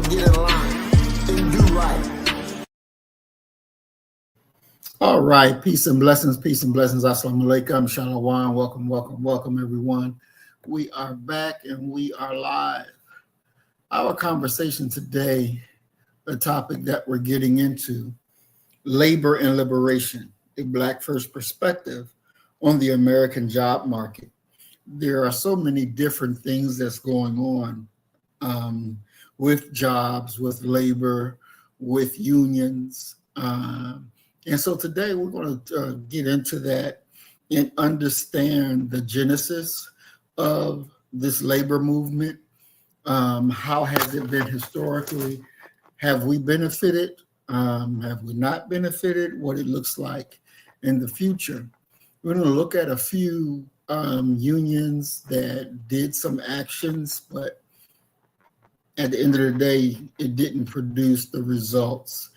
So get in line and do right. All right, peace and blessings, assalamu alaikum, shalom, welcome everyone. We are back and we are live. Our conversation today, the topic that we're getting into, labor and liberation, a Black first perspective on the American job market. There are so many different things that's going on with jobs, with labor, with unions. And so today we're going to get into that and understand the genesis of this labor movement. How has it been historically? Have we benefited? Have we not benefited? What it looks like in the future. We're going to look at a few unions that did some actions, but at the end of the day, it didn't produce the results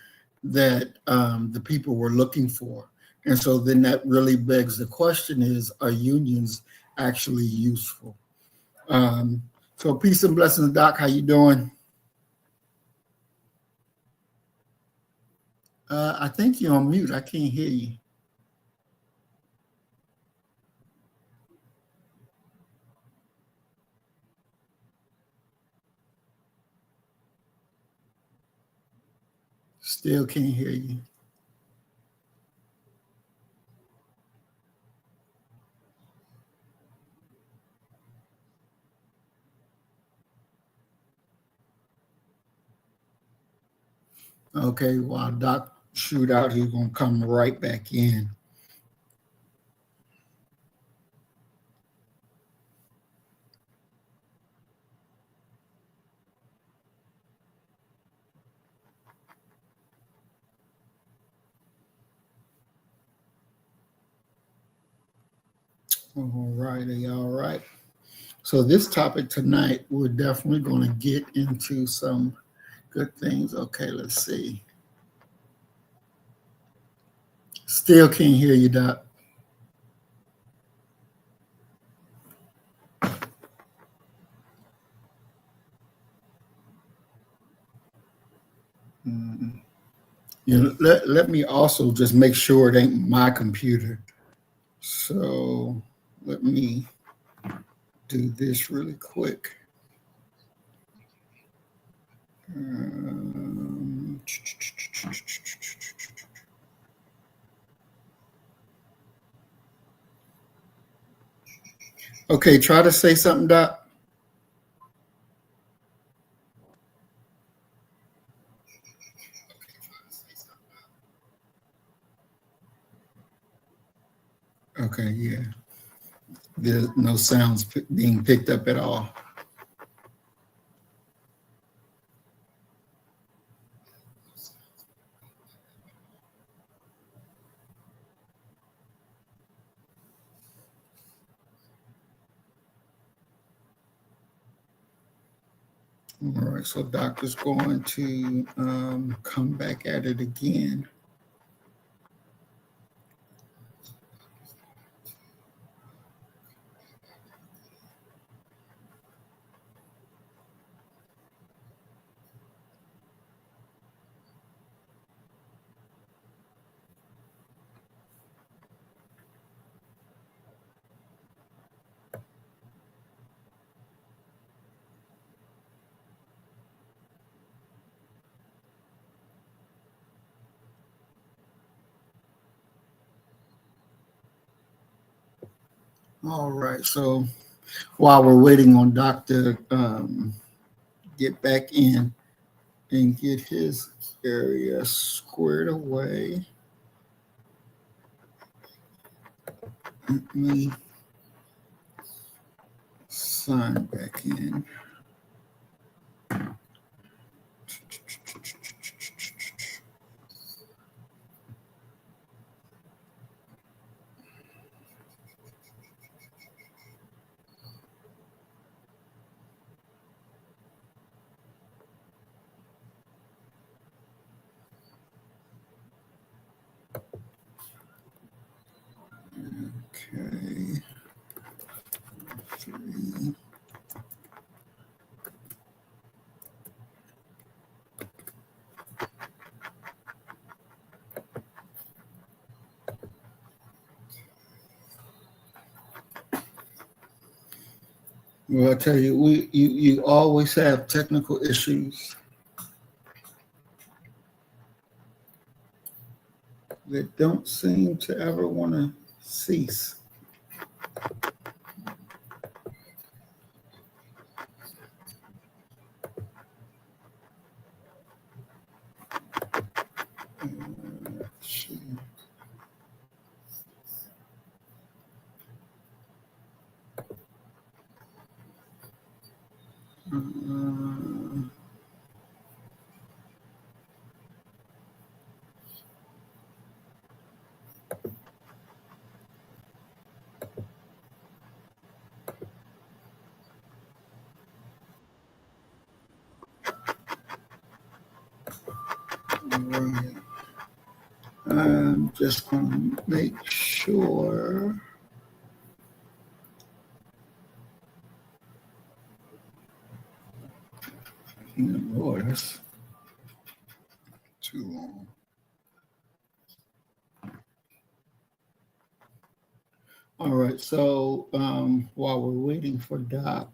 that the people were looking for. And so then that really begs the question is, are unions actually useful? So peace and blessings, Doc. How you doing? I think you're on mute. I can't hear you. Still can't hear you. Okay, while Doc shoot out, he's gonna come right back in. All righty, all right. So this topic tonight, we're definitely going to get into some good things. Okay, let's see. Still can't hear you, Doc. You know, let me also just make sure it ain't my computer. So let me do this really quick. Okay, try to say something, Doc. Okay, yeah. There's no sounds being picked up at all. All right, so Doctor's going to come back at it again. All right, so while we're waiting on Doctor get back in and get his area squared away, let me sign back in. Okay. 3. Well, I tell you, you always have technical issues that don't seem to ever want to cease. Let's see. Uh, right. I'm just going to make sure. Lord, that's too long. All right, so while we're waiting for Doc,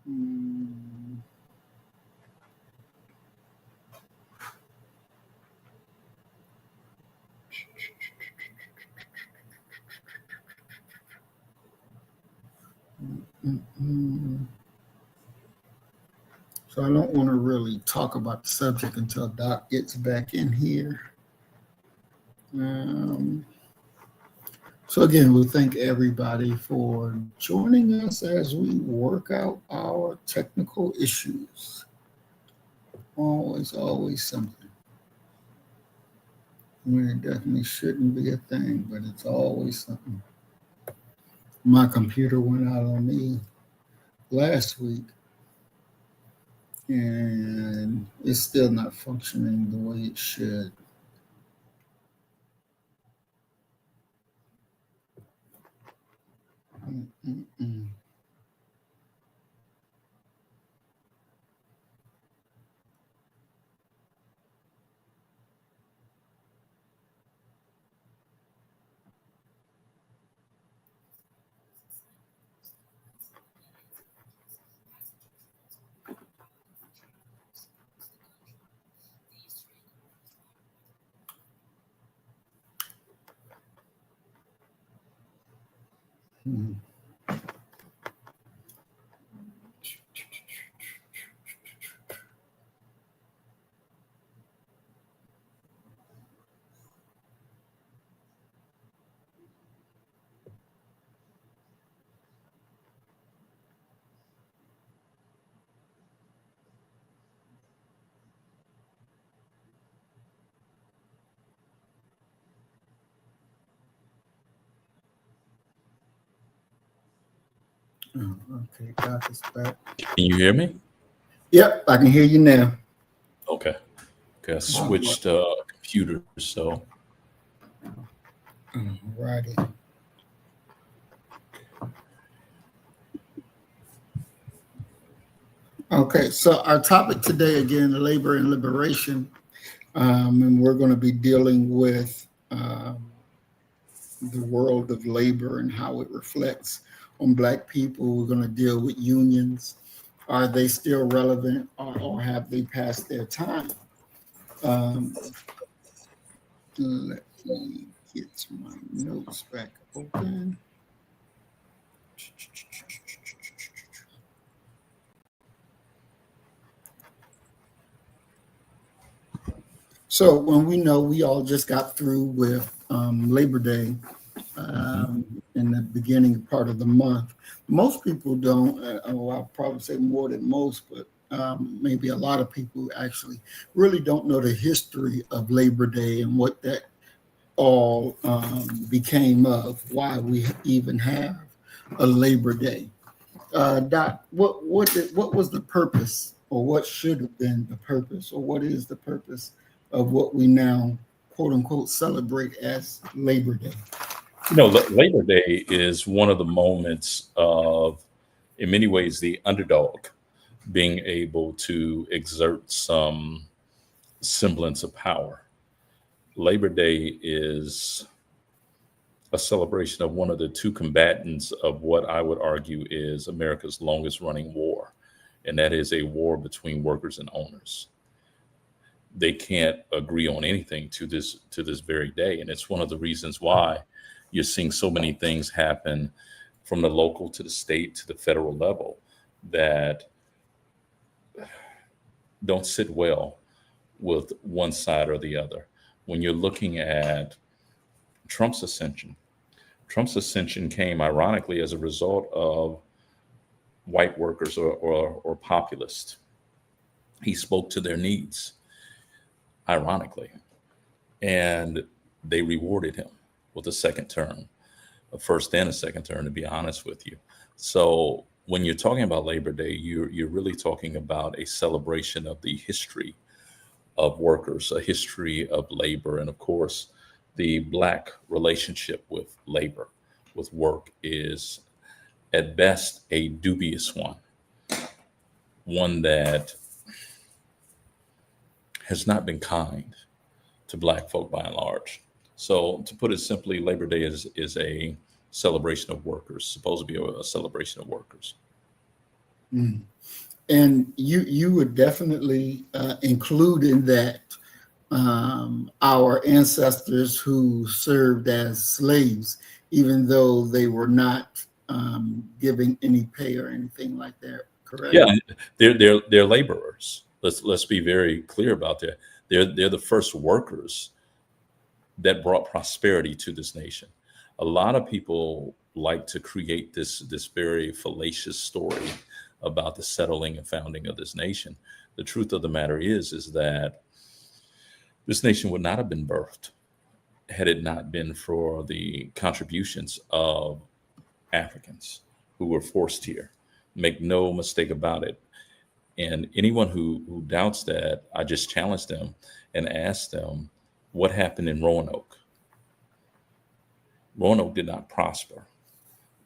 mm, so I don't want to really talk about the subject until Doc gets back in here. So again, we thank everybody for joining us as we work out our technical issues. Always something. I mean, it definitely shouldn't be a thing, but it's always something. My computer went out on me last week, and it's still not functioning the way it should. Mm-mm-mm. Hmm. Oh, okay, Doc is back. Can you hear me? Yep, I can hear you now. Okay. Okay, I All switched computers, so righty. Okay, so our topic today again, labor and liberation, and we're going to be dealing with the world of labor and how it reflects on Black people. We're going to deal with unions. Are they still relevant, or have they passed their time? Let me get my notes back open. So when we know we all just got through with Labor Day in the beginning part of the month, most people don't. Well, I'll probably say more than most, but maybe a lot of people actually really don't know the history of Labor Day and what that all became of, why we even have a Labor Day. Doc, what was the purpose, or what should have been the purpose, or what is the purpose of what we now quote unquote celebrate as Labor Day? Labor Day is one of the moments of, in many ways, the underdog being able to exert some semblance of power. Labor Day is a celebration of one of the two combatants of what I would argue is America's longest running war, and that is a war between workers and owners. They can't agree on anything to this very day, and it's one of the reasons why you're seeing so many things happen from the local to the state to the federal level that don't sit well with one side or the other. When you're looking at Trump's ascension came ironically as a result of white workers or populists. He spoke to their needs, ironically, and they rewarded him with a second term, a first and a second term, to be honest with you. So when you're talking about Labor Day, you're really talking about a celebration of the history of workers, a history of labor, and of course, the Black relationship with labor, with work, is at best a dubious one that has not been kind to Black folk by and large. So to put it simply, Labor Day is a celebration of workers, supposed to be a celebration of workers. Mm. And you would definitely include in that our ancestors who served as slaves, even though they were not giving any pay or anything like that. Correct? Yeah, they're laborers. Let's be very clear about that. They're the first workers that brought prosperity to this nation. A lot of people like to create this very fallacious story about the settling and founding of this nation. The truth of the matter is that this nation would not have been birthed had it not been for the contributions of Africans who were forced here. Make no mistake about it. And anyone who doubts that, I just challenge them and ask them what happened in Roanoke. Roanoke did not prosper.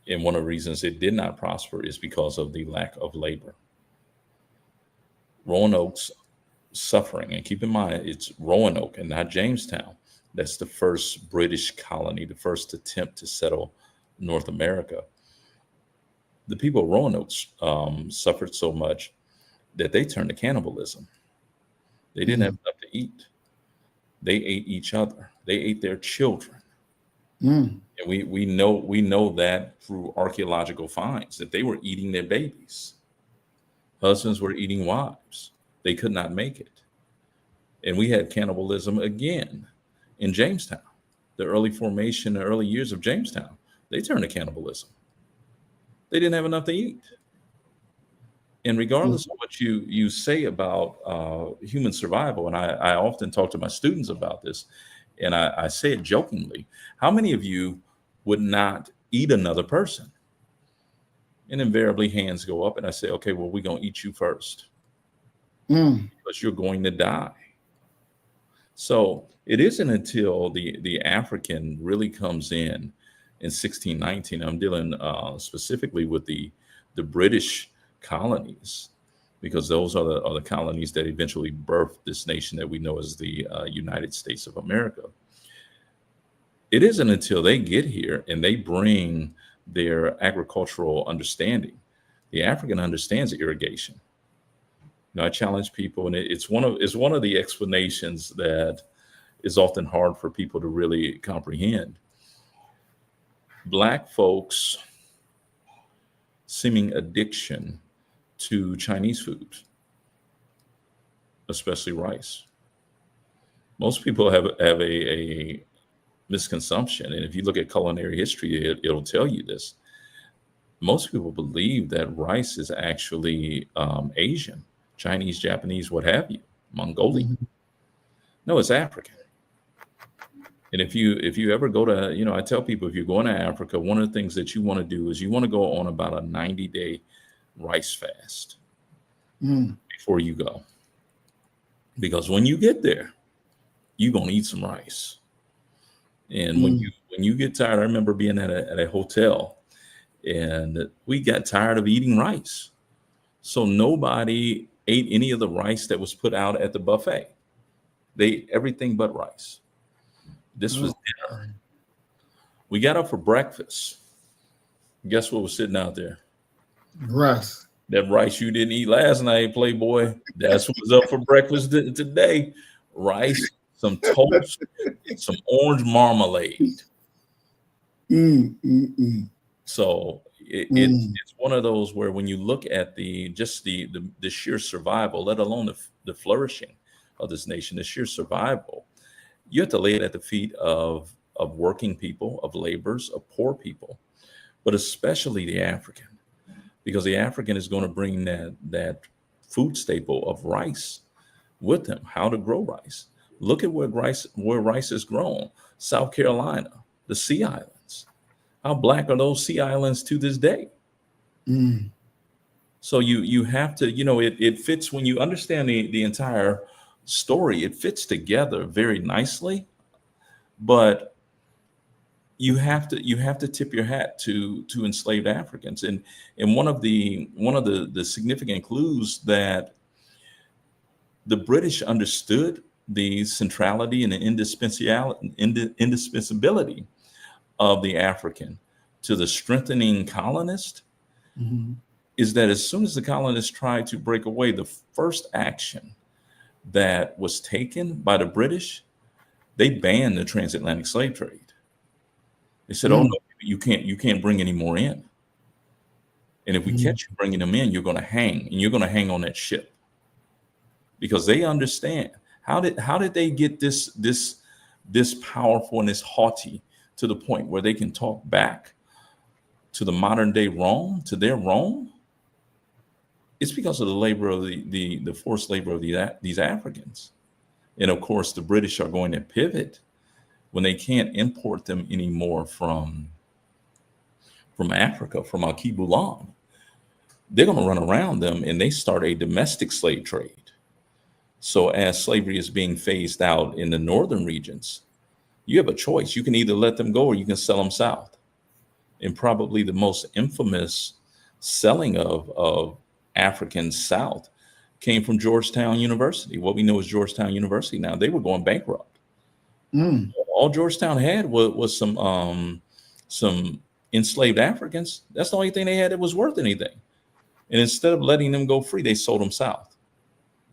And one of the reasons it did not prosper is because of the lack of labor. Roanoke's suffering, and keep in mind, it's Roanoke and not Jamestown. That's the first British colony, the first attempt to settle North America. The people of Roanoke suffered so much that they turned to cannibalism. They didn't have enough to eat. They ate each other. They ate their children. And we know that through archaeological finds that they were eating their babies. Husbands were eating wives. They could not make it. And we had cannibalism again in Jamestown. The early years of Jamestown, they turned to cannibalism. They didn't have enough to eat. And regardless of what you say about human survival, and I often talk to my students about this, and I say it jokingly, how many of you would not eat another person? And invariably hands go up, and I say, okay, well, we're going to eat you first because you're going to die. So it isn't until the African really comes in 1619. I'm dealing specifically with the British colonies, because those are the colonies that eventually birthed this nation that we know as the United States of America. It isn't until they get here and they bring their agricultural understanding. The African understands irrigation. I challenge people, and it's one of the explanations that is often hard for people to really comprehend. Black folks' seeming addiction to Chinese food, especially rice. Most people have a misconception, and if you look at culinary history, it'll tell you this. Most people believe that rice is actually Asian, Chinese, Japanese, what have you, Mongolian. Mhm. No, it's African. And if you ever go to, I tell people, if you're going to Africa, one of the things that you want to do is you want to go on about a 90-day rice fast Mm. before you go. Because when you get there, you're gonna eat some rice. And when Mm. you get tired, I remember being at a hotel and we got tired of eating rice. So nobody ate any of the rice that was put out at the buffet. They ate everything but rice. This was Oh, dinner. We got up for breakfast. Guess what was sitting out there? rice. That rice you didn't eat last night, Playboy. That's what was up for breakfast today. Rice, some toast, and some orange marmalade. Mm, mm, mm, So mm. it's one of those where when you look at the sheer survival, let alone the flourishing of this nation, the sheer survival, you have to lay it at the feet of working people, of laborers, of poor people, but especially the African, because the African is going to bring that food staple of rice with him. How to grow rice. Look at where rice is grown. South Carolina, the Sea Islands. How black are those Sea Islands to this day? Mm. So you have to, it fits when you understand the entire story. It fits together very nicely, but you have to tip your hat to enslaved Africans. And one of the significant clues that the British understood the centrality and the indispensability of the African to the strengthening colonist Mhm. is that as soon as the colonists tried to break away, the first action that was taken by the British, they banned the transatlantic slave trade. They said, "Oh Mm. no, you can't bring any more in. And if we Mm. catch you bringing them in, you're going to hang, and you're going to hang on that ship." Because they understand how did they get this powerful and this haughty to the point where they can talk back to the modern day Rome, to their Rome? It's because of the labor of the forced labor of these Africans. And of course, the British are going to pivot when they can't import them anymore from Africa, from Alkebulan. They're going to run around them and they start a domestic slave trade. So as slavery is being phased out in the northern regions, you have a choice. You can either let them go or you can sell them south. And probably the most infamous selling of Africans south came from Georgetown University. What we know is Georgetown University now. They were going bankrupt. Mm. All Georgetown had was some enslaved Africans. That's the only thing they had that was worth anything. And instead of letting them go free, they sold them south.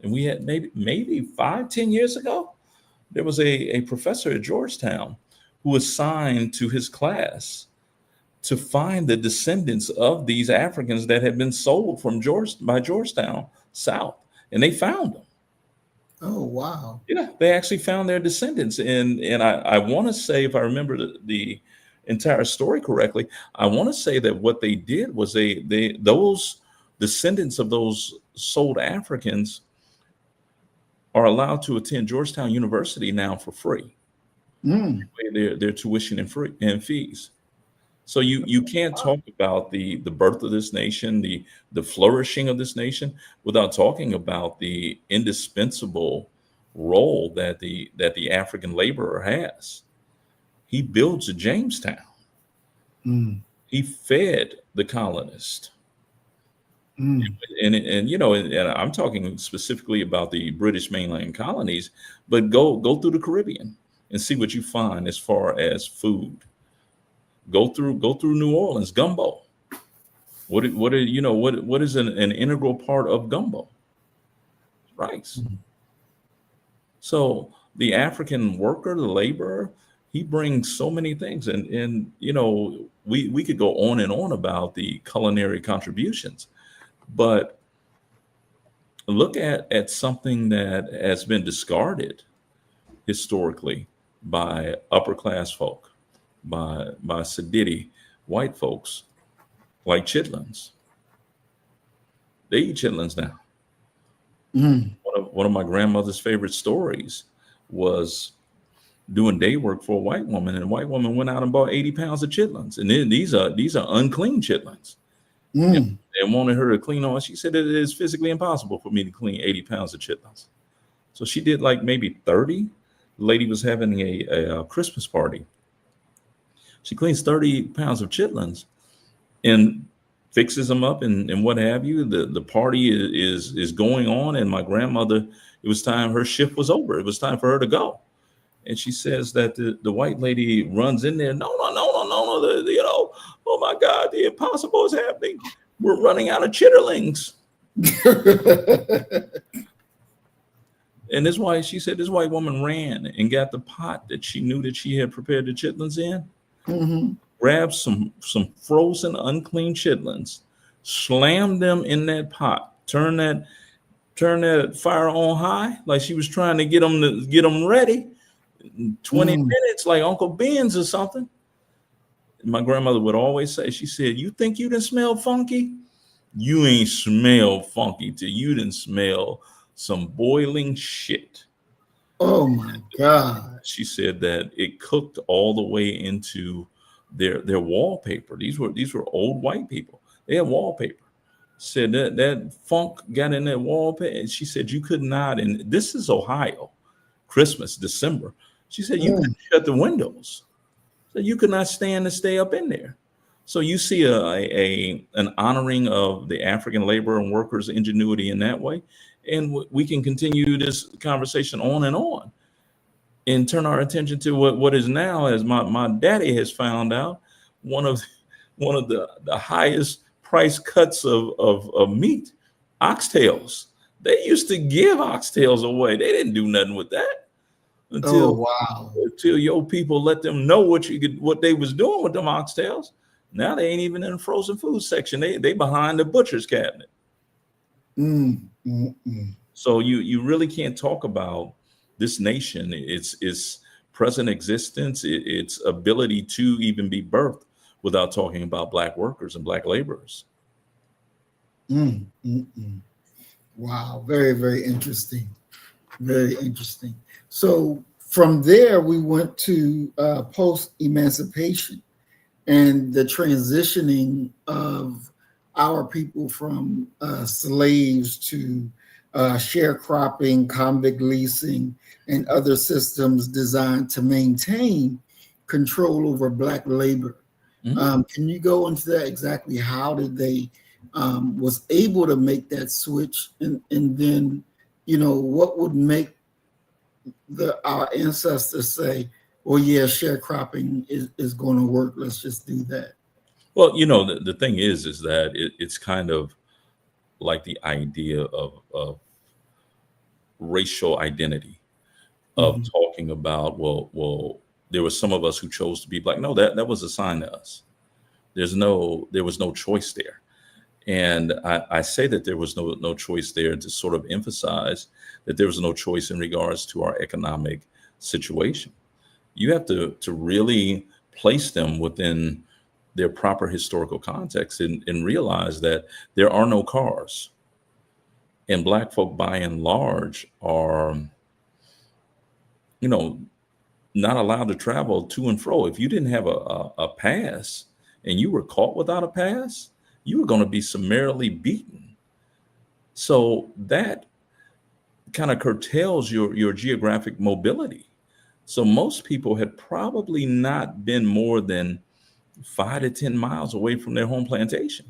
And we had maybe 5-10 years ago, there was a professor at Georgetown who assigned to his class to find the descendants of these Africans that had been sold by Georgetown south, and they found them. Oh, wow. Yeah, they actually found their descendants, and I want to say, if I remember the entire story correctly, I want to say that what they did was those descendants of those sold Africans are allowed to attend Georgetown University now for free, Mm. pay their tuition and fees. So you can't talk about the birth of this nation, the flourishing of this nation, without talking about the indispensable role that the African laborer has. He builds a Jamestown. Mm. He fed the colonists. Mm. And I'm talking specifically about the British mainland colonies, but go through the Caribbean and see what you find as far as food. Go through New Orleans, gumbo. What is an integral part of gumbo? Rice. Mm. So the African worker, the laborer, he brings so many things, and we could go on and on about the culinary contributions, but look at something that has been discarded historically by upper class folk, by sedity white folks like chitlins. They eat chitlins now. Mm. One of my grandmother's favorite stories was doing day work for a white woman, and the white woman went out and bought 80 pounds of chitlins. And then these are unclean chitlins. And Mm. they wanted her to clean on. She said it is physically impossible for me to clean 80 pounds of chitlins. So she did like maybe 30. The lady was having a Christmas party. She cleans 30 pounds of chitlins and fixes them up and what have you. The party is going on, and my grandmother, it was time, her shift was over. It was time for her to go. And she says that the white lady runs in there. No, no, no, no, no, no. Oh my God, the impossible is happening. We're running out of chitterlings. And she said this white woman ran and got the pot that she knew that she had prepared the chitlins in, Mm-hmm. grabbed some frozen, unclean chitlins, slammed them in that pot, turned that fire on high, like she was trying to get them ready. 20 minutes, like Uncle Ben's or something. My grandmother would always say, she said, "You think you done smell funky? You ain't smell funky till you done smell some boiling shit." Oh my God. She said that it cooked all the way into their wallpaper. These were old white people. They had wallpaper. Said that funk got in that wallpaper. And she said you could not, and this is Ohio, Christmas, December. She said you could shut the windows. So you could not stand to stay up in there. So you see an honoring of the African labor and workers' ingenuity in that way. And we can continue this conversation on and turn our attention to what is now, as my daddy has found out, one of the highest price cuts of meat, oxtails. They used to give oxtails away. They didn't do nothing with that until your people let them know what they was doing with them oxtails. Now they ain't even in the frozen food section. They behind the butcher's cabinet. So you really can't talk about this nation, its present existence, its ability to even be birthed without talking about Black workers and Black laborers. Wow, very, very interesting. Very interesting. So from there, we went to post-emancipation and the transitioning of our people from slaves to sharecropping, convict leasing, and other systems designed to maintain control over Black labor. Can you go into that exactly? How did they was able to make that switch, and then what would make our ancestors say, "Well, yeah, sharecropping is going to work. Let's just do that." Well, the thing is that it's kind of like the idea of racial identity, of talking about, well, there were some of us who chose to be Black. No, that was assigned to us. There was no choice there. And I say that there was no choice there to sort of emphasize that there was no choice in regards to our economic situation. You have to really place them within their proper historical context and realize that there are no cars. And Black folk, by and large, are, not allowed to travel to and fro. If you didn't have a pass and you were caught without a pass, you were going to be summarily beaten. So that kind of curtails your geographic mobility. So most people had probably not been more than 5 to 10 miles away from their home plantation.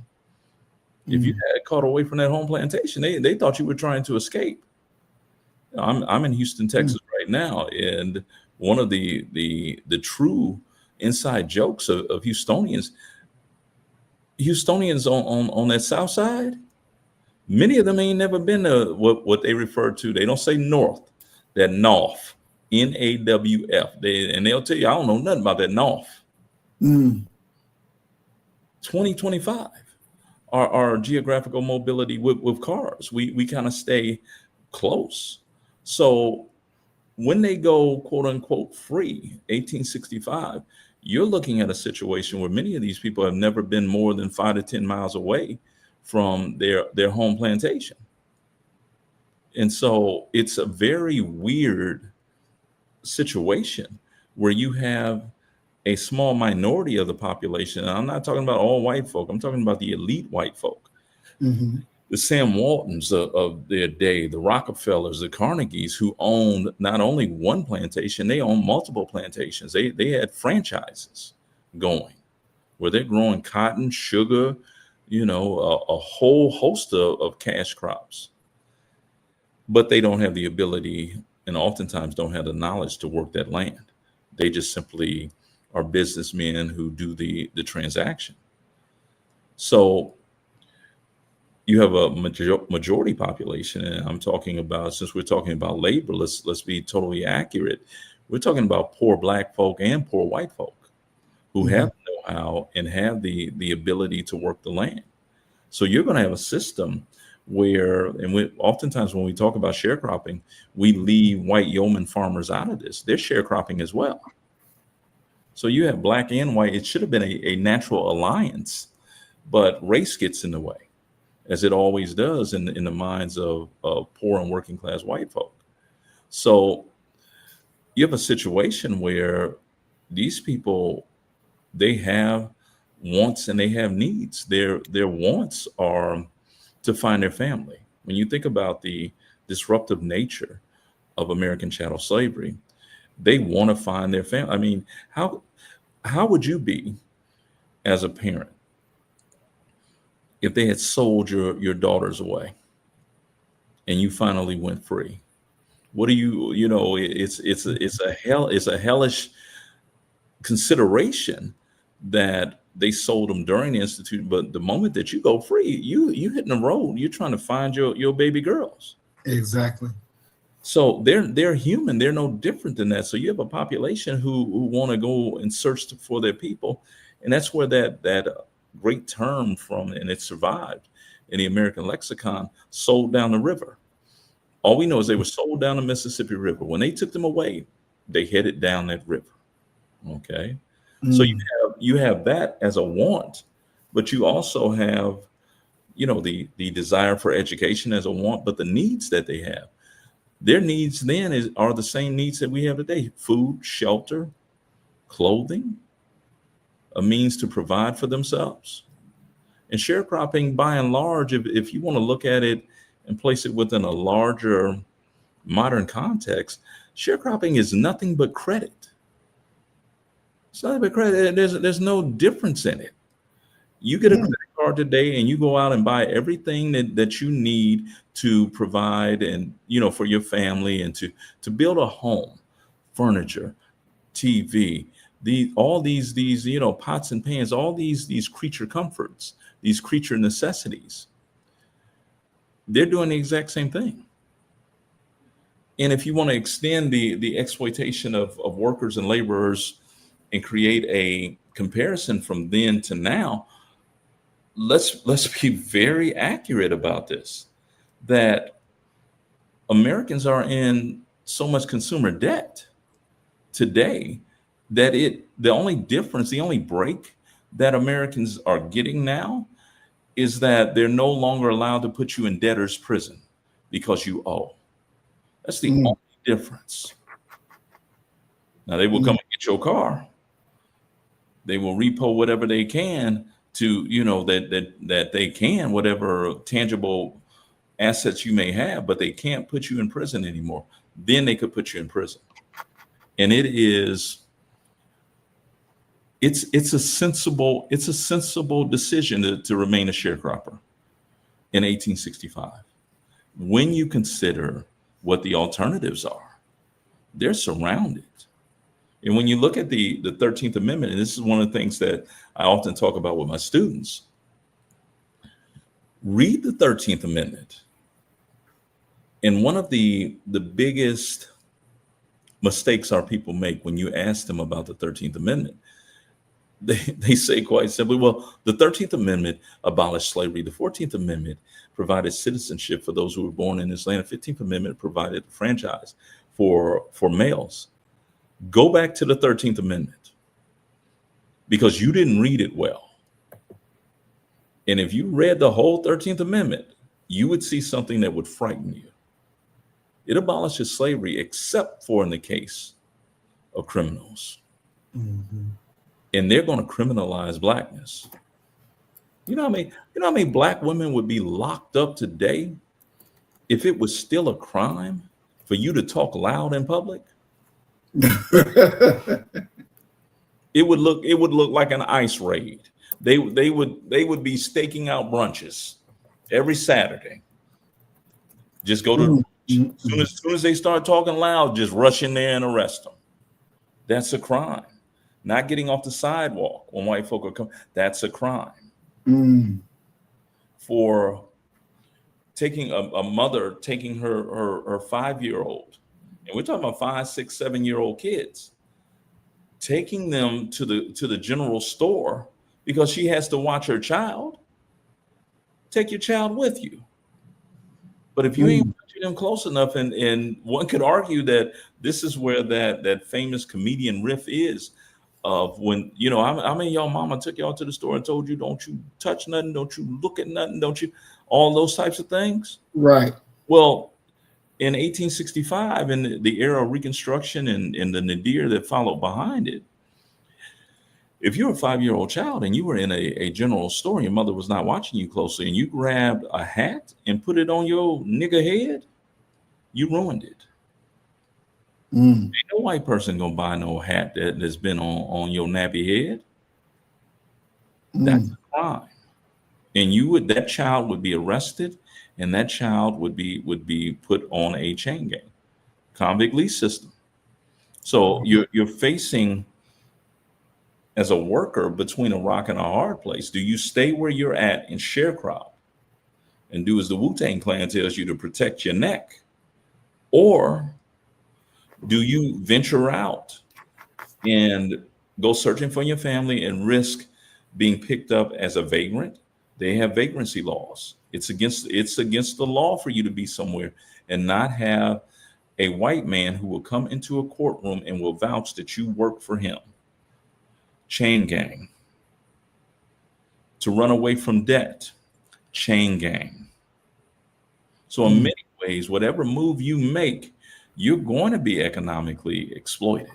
If you had caught away from that home plantation, they thought you were trying to escape. I'm in Houston, Texas right now, and one of the true inside jokes of Houstonians on that south side, many of them ain't never been to what they refer to. They don't say north, that North, NAWF. They'll tell you, I don't know nothing about that North. 2025, our geographical mobility with cars, we kind of stay close. So when they go, quote unquote, free, 1865, you're looking at a situation where many of these people have never been more than 5 to 10 miles away from their home plantation. And so it's a very weird situation where you have a small minority of the population. And I'm not talking about all white folk, I'm talking about the elite white folk, Mhm. the Sam Waltons of their day, the Rockefellers, the Carnegies, who owned not only one plantation, they owned multiple plantations. They had franchises going where they're growing cotton, sugar, a whole host of cash crops. But they don't have the ability and oftentimes don't have the knowledge to work that land. They just simply are businessmen who do the transaction. So you have a majority population, and I'm talking about, since we're talking about labor, let's be totally accurate. We're talking about poor black folk and poor white folk who Mhm. have the know-how and have the ability to work the land. So you're going to have a system where, and oftentimes when we talk about sharecropping, we leave white yeoman farmers out of this. They're sharecropping as well. So you have black and white. It should have been a natural alliance, but race gets in the way, as it always does in the minds of poor and working class white folk. So you have a situation where these people, they have wants and they have needs. Their wants are to find their family. When you think about the disruptive nature of American chattel slavery, they want to find their family. I mean, how would you be as a parent if they had sold your daughters away and you finally went free? What do it's a hellish consideration that they sold them during the institute, but the moment that you go free, you hitting the road, you're trying to find your baby girls. Exactly. So they're human, they're no different than that. So you have a population who want to go and search for their people, and that's where that great term from, and it survived in the American lexicon, sold down the river. All we know is they were sold down the Mississippi River. When they took them away, they headed down that river. Okay. So Mm. you have that as a want, but you also have, the desire for education as a want, but the needs that they have. Their needs then are the same needs that we have today: food, shelter, clothing, a means to provide for themselves. And sharecropping, by and large, if you want to look at it and place it within a larger modern context, sharecropping is nothing but credit. It's nothing but credit. There's no difference in it. You get a Yeah. credit card today and you go out and buy everything that you need to provide and for your family and to build a home, furniture, TV, all these pots and pans, all these creature comforts, these creature necessities. They're doing the exact same thing. And if you want to extend the exploitation of workers and laborers and create a comparison from then to now, let's be very accurate about this, that Americans are in so much consumer debt today that the only difference, the only break that Americans are getting now is that they're no longer allowed to put you in debtor's prison because you owe. That's the Mm. only difference. Now they will Mm. come and get your car. They will repo whatever they can to, that they can, whatever tangible assets you may have, but they can't put you in prison anymore. Then they could put you in prison. And it's a sensible decision to remain a sharecropper in 1865. When you consider what the alternatives are, they're surrounded. And when you look at the 13th Amendment, and this is one of the things that I often talk about with my students, read the 13th Amendment. And one of the biggest mistakes our people make when you ask them about the 13th Amendment, they say quite simply, well, the 13th Amendment abolished slavery. The 14th Amendment provided citizenship for those who were born in this land. The 15th Amendment provided a franchise for males. Go back to the 13th Amendment because you didn't read it well. And if you read the whole 13th Amendment, you would see something that would frighten you. It abolishes slavery except for in the case of criminals. Mhm. And they're going to criminalize blackness. You know how many black women would be locked up today if it was still a crime for you to talk loud in public? It would look like an ICE raid. They would be staking out brunches every Saturday. Just go to as soon as they start talking loud, just rush in there and arrest them. That's a crime. Not getting off the sidewalk when white folk are coming, that's a crime. For taking a mother taking her 5-year-old, and we're talking about 5, 6, 7-year-old kids, taking them to the general store because she has to watch her child. Take your child with you. But if you ain't watching them close enough, and one could argue that this is where that famous comedian riff is of when, I mean, y'all mama took y'all to the store and told you, don't you touch nothing, don't you look at nothing, don't you, all those types of things. Right. Well, in 1865, in the era of Reconstruction and the nadir that followed behind it, if you're a 5-year-old child and you were in a general store and your mother was not watching you closely and you grabbed a hat and put it on your nigger head, you ruined it. Ain't no white person gonna buy no hat that's been on your nappy head. That's a crime. And that child would be arrested, and that child would be put on a chain gang, convict lease system. So you're facing, as a worker, between a rock and a hard place. Do you stay where you're at and sharecrop and do as the Wu-Tang Clan tells you to protect your neck? Or do you venture out and go searching for your family and risk being picked up as a vagrant? They have vagrancy laws. It's against the law for you to be somewhere and not have a white man who will come into a courtroom and will vouch that you work for him. Chain gang. To run away from debt. Chain gang. So in many ways, whatever move you make, you're going to be economically exploited.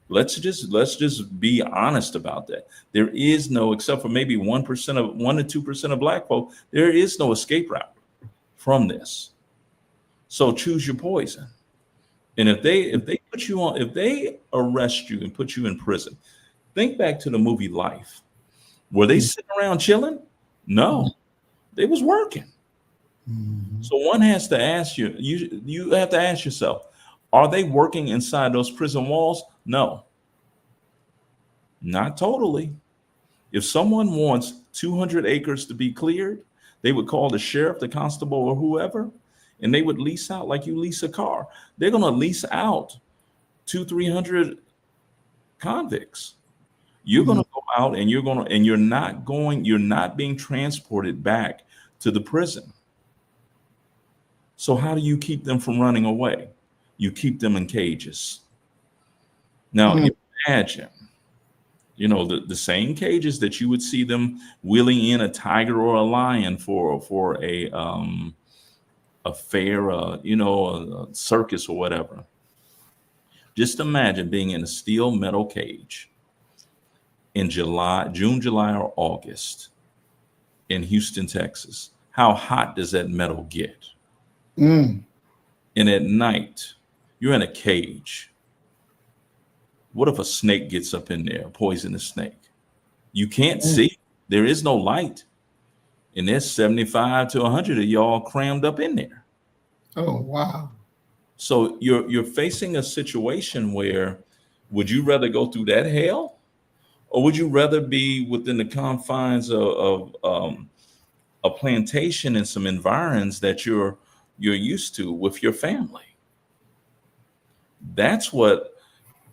Let's just be honest about that. There is no, except for maybe 1% of 1 to 2% of black folk, there is no escape route from this. So choose your poison. And if they put you on, if they arrest you and put you in prison, think back to the movie Life. Were they sitting around chilling? No, they was working. So one has to ask you have to ask yourself, are they working inside those prison walls? No, not totally. If someone wants 200 acres to be cleared, they would call the sheriff, the constable, or whoever, and they would lease out like you lease a car. They're going to lease out 200-300 convicts. You're going to go out and you're not being transported back to the prison. So how do you keep them from running away? You keep them in cages. Now imagine, the same cages that you would see them wheeling in a tiger or a lion for a fair, a circus or whatever. Just imagine being in a steel metal cage in June, July, or August in Houston, Texas. How hot does that metal get? And at night, you're in a cage. What if a snake gets up in there, a poisonous snake? You can't see. There is no light. And there's 75 to 100 of y'all crammed up in there. Oh, wow. So you're facing a situation where, would you rather go through that hell, or would you rather be within the confines of a plantation and some environs that you're used to with your family? That's what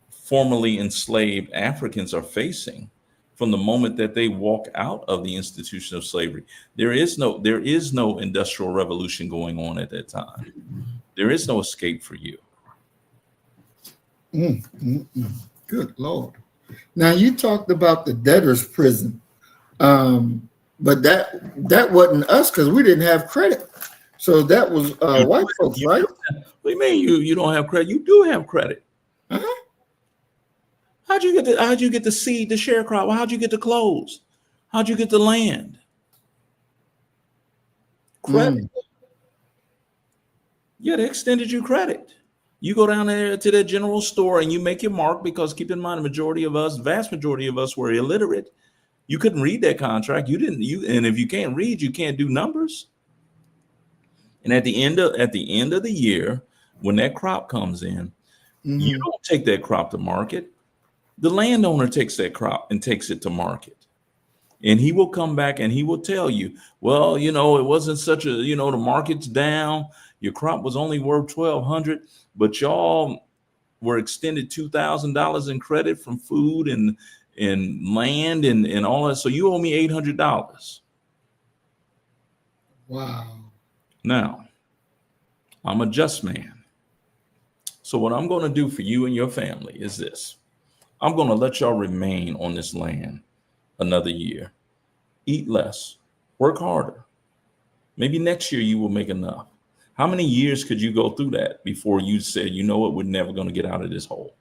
formerly enslaved Africans are facing from the moment that they walk out of the institution of slavery. There is no industrial revolution going on at that time. There is no escape for you. Good Lord. Now you talked about the debtor's prison, but that wasn't us because we didn't have credit. So that was white folks, right? What do you mean you don't have credit? You do have credit. Uh-huh. How'd you get the seed, the sharecropper? How'd you get the clothes? How'd you get the land? Credit. Yeah, they extended you credit. You go down there to that general store and you make your mark, because keep in mind, the vast majority of us were illiterate. You couldn't read that contract. And if you can't read, you can't do numbers. And at the end of the year, when that crop comes in, you don't take that crop to market. The landowner takes that crop and takes it to market. And he will come back and he will tell you, well, it wasn't such a, the market's down. Your crop was only worth $1,200, but y'all were extended $2,000 in credit from food and land and all that. So you owe me $800. Wow. Now, I'm a just man. So what I'm going to do for you and your family is this. I'm going to let y'all remain on this land another year. Eat less, work harder. Maybe next year you will make enough. How many years could you go through that before you said, you know what, we're never going to get out of this hole?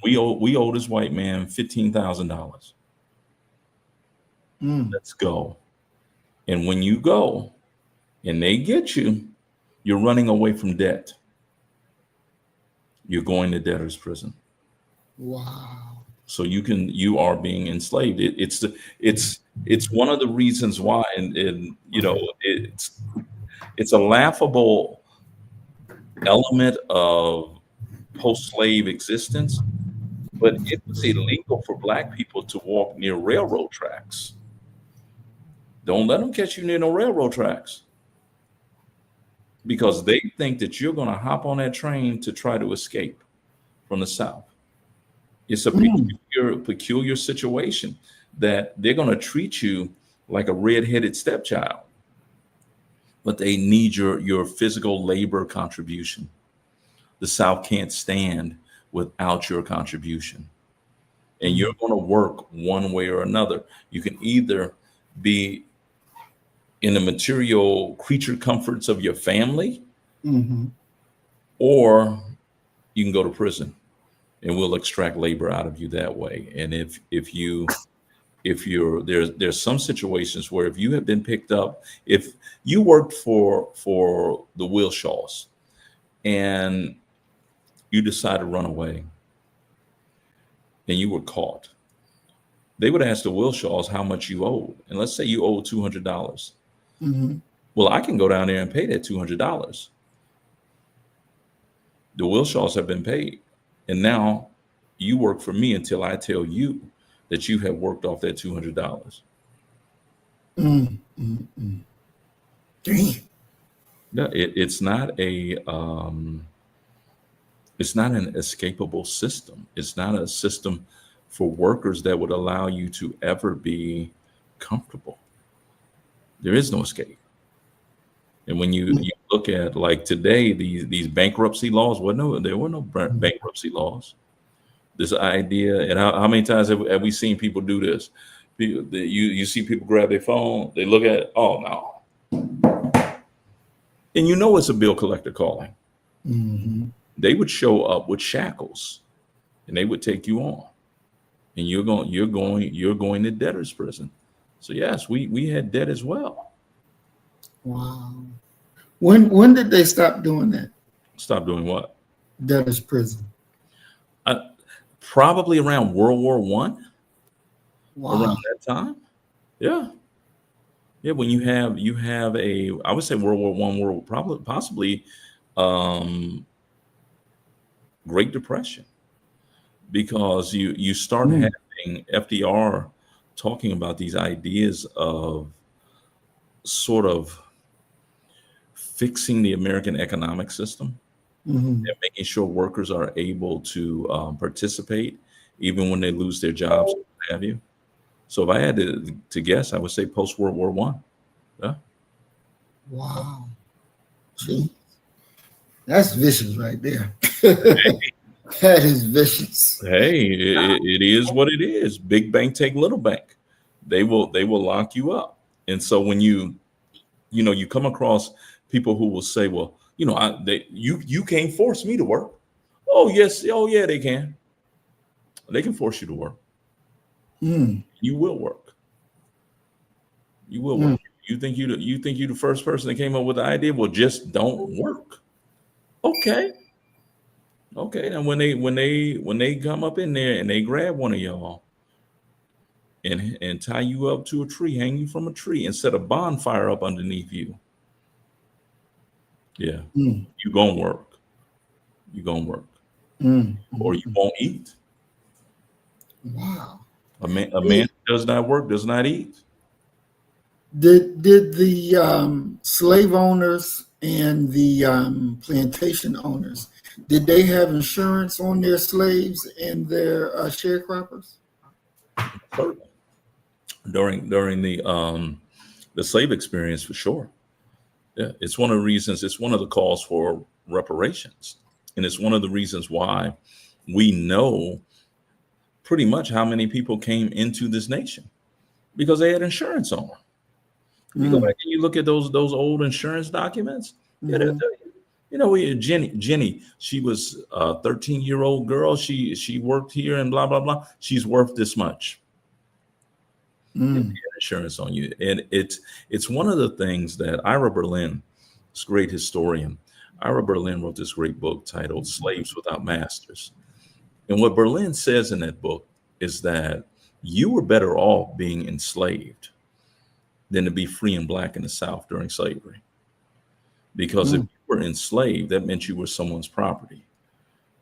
We owe this white man $15,000. Let's go. And when you go and they get you, you're running away from debt. You're going to debtor's prison. Wow. So you are being enslaved. It's one of the reasons why, and it's a laughable element of post-slave existence, but it was illegal for Black people to walk near railroad tracks. Don't let them catch you near no railroad tracks, because they think that you're going to hop on that train to try to escape from the South. It's a peculiar situation that they're going to treat you like a red-headed stepchild, but they need your physical labor contribution. The South can't stand without your contribution. And you're going to work one way or another. You can either be in the material creature comforts of your family, or you can go to prison and we'll extract labor out of you that way. And if you're there's some situations where if you have been picked up, if you worked for the Wilshaws and you decide to run away and you were caught, they would ask the Wilshaws how much you owed. And let's say you owe $200. Well, I can go down there and pay that $200. The Wilshaws have been paid. And now you work for me until I tell you that you have worked off that $200. Damn. No, it's not an escapable system. It's not a system for workers that would allow you to ever be comfortable. There is no escape. And when you look at, like today, these bankruptcy laws, there were no bankruptcy laws. This idea, and how many times have we seen people do this? You see people grab their phone, they look at it, oh no. And it's a bill collector calling. They would show up with shackles and they would take you on. And you're going to debtor's prison. So yes, we had debt as well. Wow. When did they stop doing that? Stop doing what? Debtor's prison. Probably around World War I. Wow. Around that time. Yeah. Yeah, when you have I would say World War I, possibly Great Depression, because you start having FDR talking about these ideas of sort of fixing the American economic system and making sure workers are able to participate even when they lose their jobs, what have you. So if I had to guess, I would say post World War I. Yeah. Wow. See, that's vicious right there. That is vicious. Hey, it is what it is. Big bank take little bank. They will lock you up. And so when you come across people who will say, well, You know, you can't force me to work. Oh yes, oh yeah, they can. They can force you to work. Mm, You will work. You will work. mm, You think you the first person that came up with the idea? Well, just don't work. Okay. Okay. And when they come up in there and they grab one of y'all and tie you up to a tree, hang you from a tree, and set a bonfire up underneath you, yeah, mm, you gonna work. You gonna work, mm, or you mm. won't eat. Wow. A man who does not work does not eat. Did the slave owners and the plantation owners, did they have insurance on their slaves and their sharecroppers? Certainly. During the slave experience, for sure. Yeah, it's one of the reasons. It's one of the calls for reparations, and it's one of the reasons why we know pretty much how many people came into this nation because they had insurance on them. If you go Mm, back and you look at those old insurance documents, yeah, they'll hmm. tell you. You know, Jenny, she was a 13-year-old girl. She worked here and blah blah blah. She's worth this much. Mm, Insurance on you, and it's one of the things that Ira Berlin, this great historian, Ira Berlin wrote this great book titled "Slaves Without Masters," and what Berlin says in that book is that you were better off being enslaved than to be free and black in the South during slavery, because if mm, you were enslaved, that meant you were someone's property.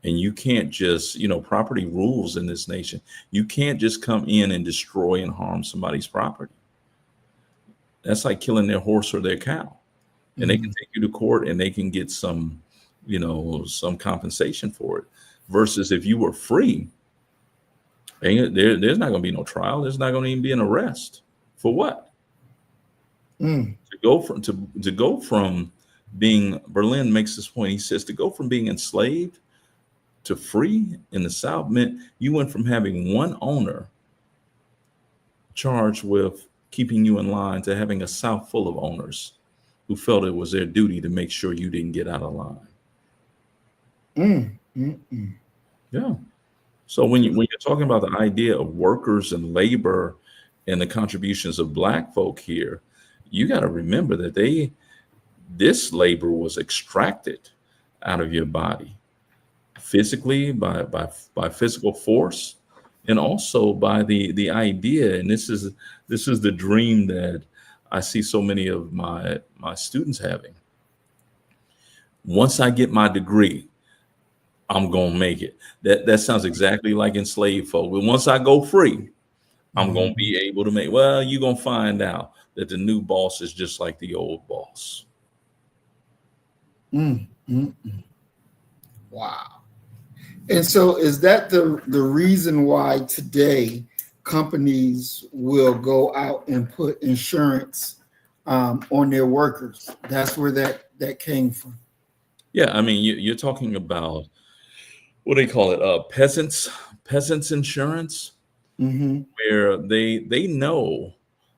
And you can't just, property rules in this nation. You can't just come in and destroy and harm somebody's property. That's like killing their horse or their cow. And they can mm, take you to court and they can get some compensation for it. Versus if you were free, there's not going to be no trial. There's not going to even be an arrest. For what? mm, To go from being, Berlin makes this point. He says to go from being enslaved to free in the South meant you went from having one owner charged with keeping you in line to having a South full of owners who felt it was their duty to make sure you didn't get out of line. mm, mm, mm. Yeah. So when you're talking about the idea of workers and labor and the contributions of Black folk here, you got to remember that this labor was extracted out of your body physically by physical force, and also by the idea. And this is the dream that I see so many of my students having. Once I get my degree, I'm gonna make it. That sounds exactly like enslaved folk. But once I go free, I'm gonna be able to make. Well, you're gonna find out that the new boss is just like the old boss. Mm, mm, mm. Wow. And so is that the reason why today companies will go out and put insurance on their workers? That's where that came from. Yeah, I mean, you're talking about what do they call it? Peasants insurance, Mm-hmm. where they know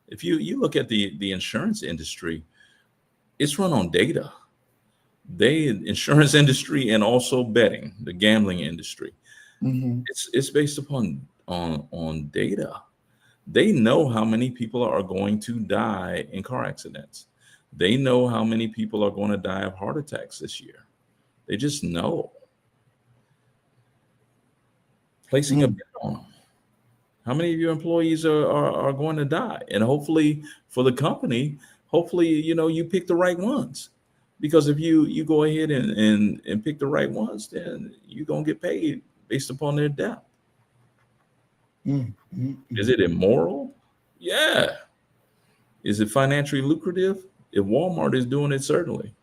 if you look at the insurance industry, it's run on data. Insurance industry and also betting, the gambling industry, Mm-hmm. it's based upon on data. They know how many people are going to die in car accidents. They know how many people are going to die of heart attacks this year. They just know. Placing a Mm, bet on them. How many of your employees are going to die? And hopefully for the company, hopefully, you pick the right ones. Because if you go ahead and pick the right ones, then you're going to get paid based upon their death. mm, mm, Is mm, it immoral? Yeah. Is it financially lucrative? If Walmart is doing it, certainly.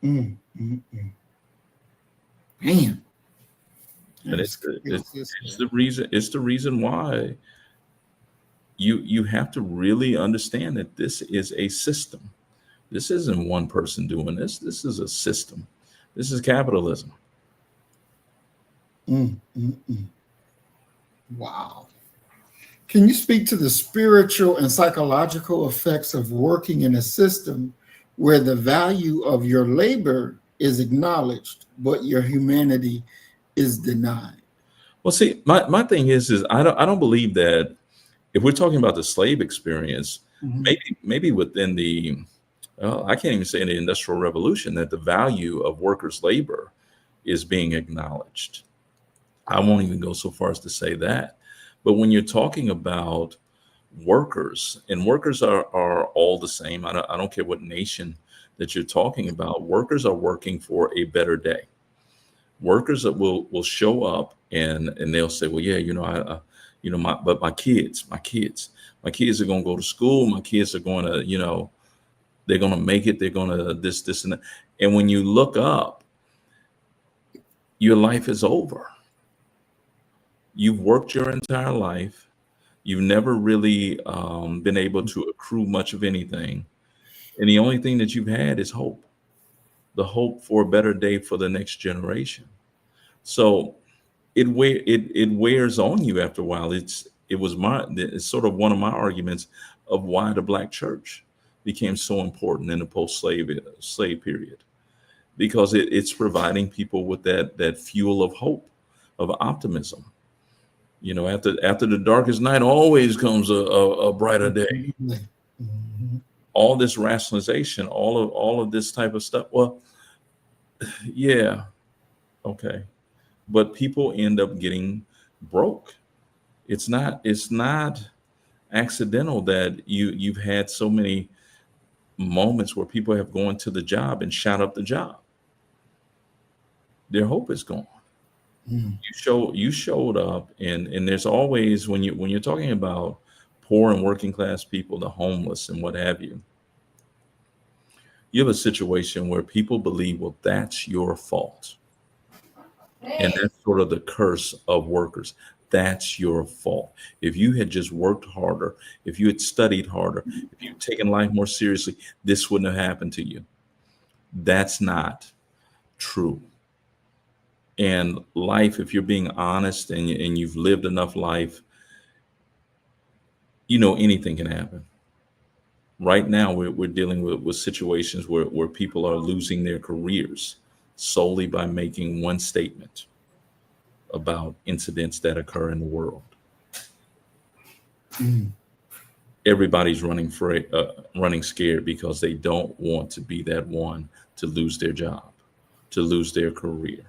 mm, mm, mm. Man, And that's crazy. it's the reason why you have to really understand that this is a system. This isn't one person doing this. This is a system. This is capitalism. Mm, mm, mm. Wow. Can you speak to the spiritual and psychological effects of working in a system where the value of your labor is acknowledged, but your humanity is denied. Well, see, my thing is I don't believe that if we're talking about the slave experience, Mhm. maybe within the I can't even say in the Industrial Revolution that the value of workers' labor is being acknowledged. I won't even go so far as to say that. But when you're talking about workers, and workers are all the same, I don't care what nation that you're talking about, workers are working for a better day. Workers that will show up and they'll say, well, yeah, my kids are going to go to school. My kids are going to, they're going to make it. They're going to this, and that. And when you look up, your life is over. You've worked your entire life. You've never really been able to accrue much of anything. And the only thing that you've had is hope, the hope for a better day for the next generation. So it wears on you after a while. It's sort of one of my arguments of why the black church became so important in the slave period, because it's providing people with that fuel of hope, of optimism. After the darkest night always comes a brighter day. Mhm. All this rationalization, all of this type of stuff. Well, yeah, okay, but people end up getting broke. It's not accidental that you've had so many moments where people have gone to the job and shot up the job. Their hope is gone. Mhm. You showed up, and there's always, when you're talking about poor and working class people, the homeless and what have you, you have a situation where people believe, well, that's your fault. And that's sort of the curse of workers. That's your fault. If you had just worked harder, if you had studied harder, if you'd taken life more seriously, this wouldn't have happened to you. That's not true. And life, if you're being honest and you've lived enough life, anything can happen. Right now, we're dealing with situations where people are losing their careers solely by making one statement about incidents that occur in the world. Mhm. Everybody's running scared because they don't want to be that one to lose their job, to lose their career,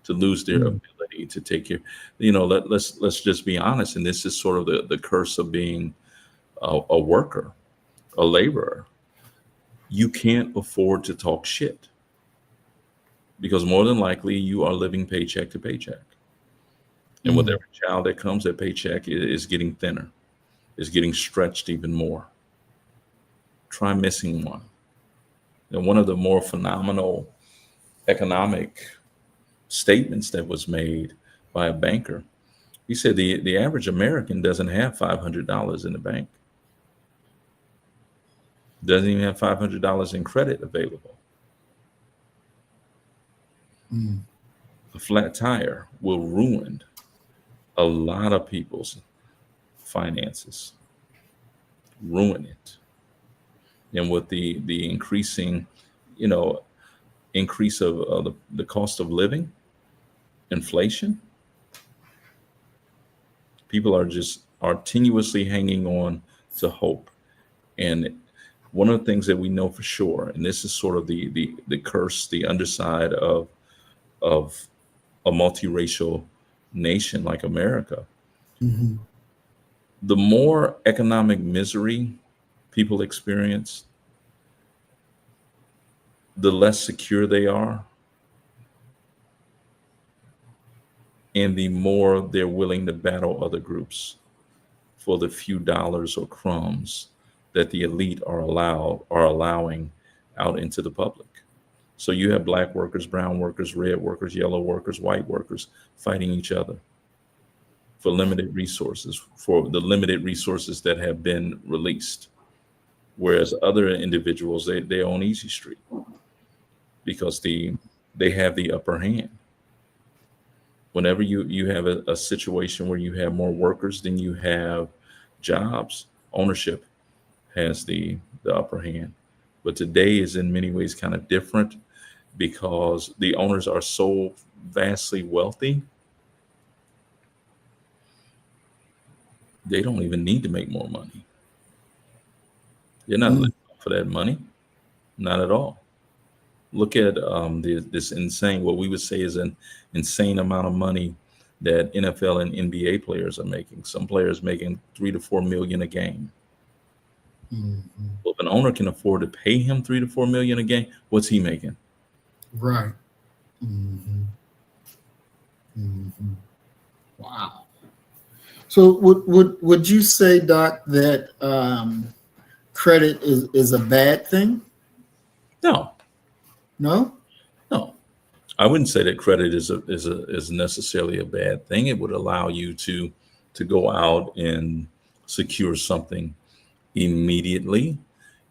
to lose their Mhm. ability to take care. Let's just be honest, and this is sort of the curse of being a worker, a laborer. You can't afford to talk shit because more than likely you are living paycheck to paycheck, and with Mhm. every child that comes, that paycheck is getting thinner, is getting stretched even more. Try missing one. And one of the more phenomenal economic statements that was made by a banker, he said the average American doesn't have $500 in the bank, doesn't even have $500 in credit available. Mhm. A flat tire will ruin a lot of people's finances, ruin it. And with the increasing, you know, increase of the cost of living, inflation, people are tenuously hanging on to hope. And one of the things that we know for sure, and this is sort of the curse, the underside of a multiracial nation like America, Mhm. the more economic misery people experience, the less secure they are, and the more they're willing to battle other groups for the few dollars or crumbs that the elite are allowing out into the public. So you have black workers, brown workers, red workers, yellow workers, white workers fighting each other for limited resources, for the limited resources that have been released. Whereas other individuals, they own Easy Street because they have the upper hand. Whenever you have a situation where you have more workers than you have jobs, ownership has the upper hand. But today is in many ways kind of different because the owners are so vastly wealthy, they don't even need to make more money. They're not Mm, living for that money, not at all. Look at this insane, what we would say is an insane amount of money that NFL and NBA players are making. Some players making 3 to 4 million a game. mhm. Well, if an owner can afford to pay him 3 to 4 million a game, what's he making? Right. Mhm, mhm. Wow. So would you say, Doc, that credit is a bad thing? No, No? no. I wouldn't say that credit is necessarily a bad thing. It would allow you to go out and secure something immediately.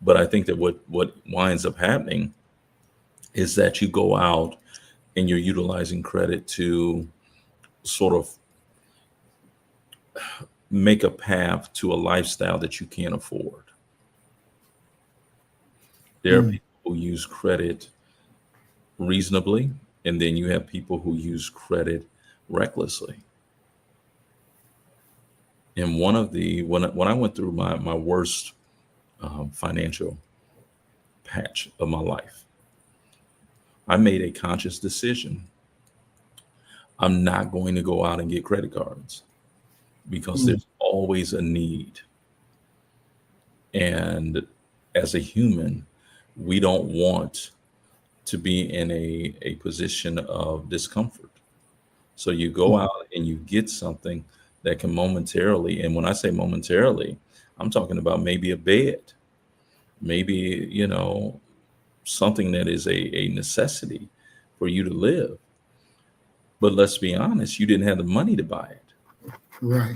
But I think that what winds up happening is that you go out and you're utilizing credit to sort of make a path to a lifestyle that you can't afford. There are Mm, people who use credit reasonably, and then you have people who use credit recklessly. And one of the when I went through my worst financial patch of my life, I made a conscious decision. I'm not going to go out and get credit cards because mm, there's always a need. And as a human, we don't want to be in a position of discomfort. So you go mm. out and you get something that can momentarily, and when I say momentarily, I'm talking about maybe a bed, maybe, something that is a necessity for you to live. But let's be honest, you didn't have the money to buy it. Right.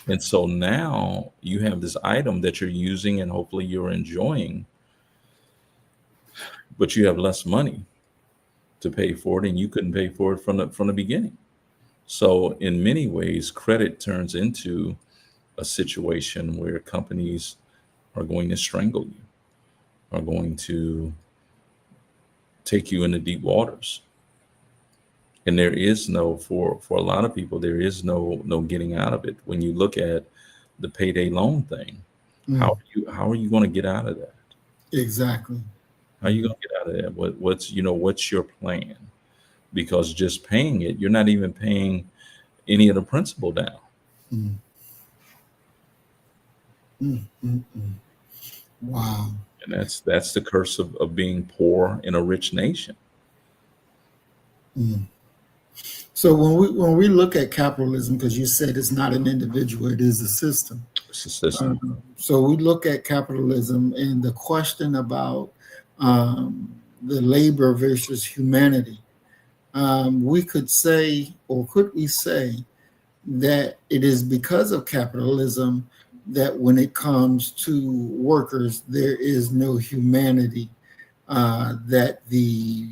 And so now you have this item that you're using and hopefully you're enjoying, but you have less money to pay for it and you couldn't pay for it from the beginning. So in many ways, credit turns into a situation where companies are going to strangle you, are going to take you into deep waters. And there is no, for a lot of people, there is no getting out of it. When you look at the payday loan thing, Mm, how are you going to get out of that? exactly. How are you going to get out of that? What's your plan? Because just paying it, you're not even paying any of the principal down. Mm, mm, mm, mm. Wow. And that's the curse of being poor in a rich nation. Mm. So when we look at capitalism, because you said it's not an individual, it is a system. It's a system. So we look at capitalism and the question about the labor versus humanity. We could say, or could we say, that it is because of capitalism that when it comes to workers, there is no humanity that the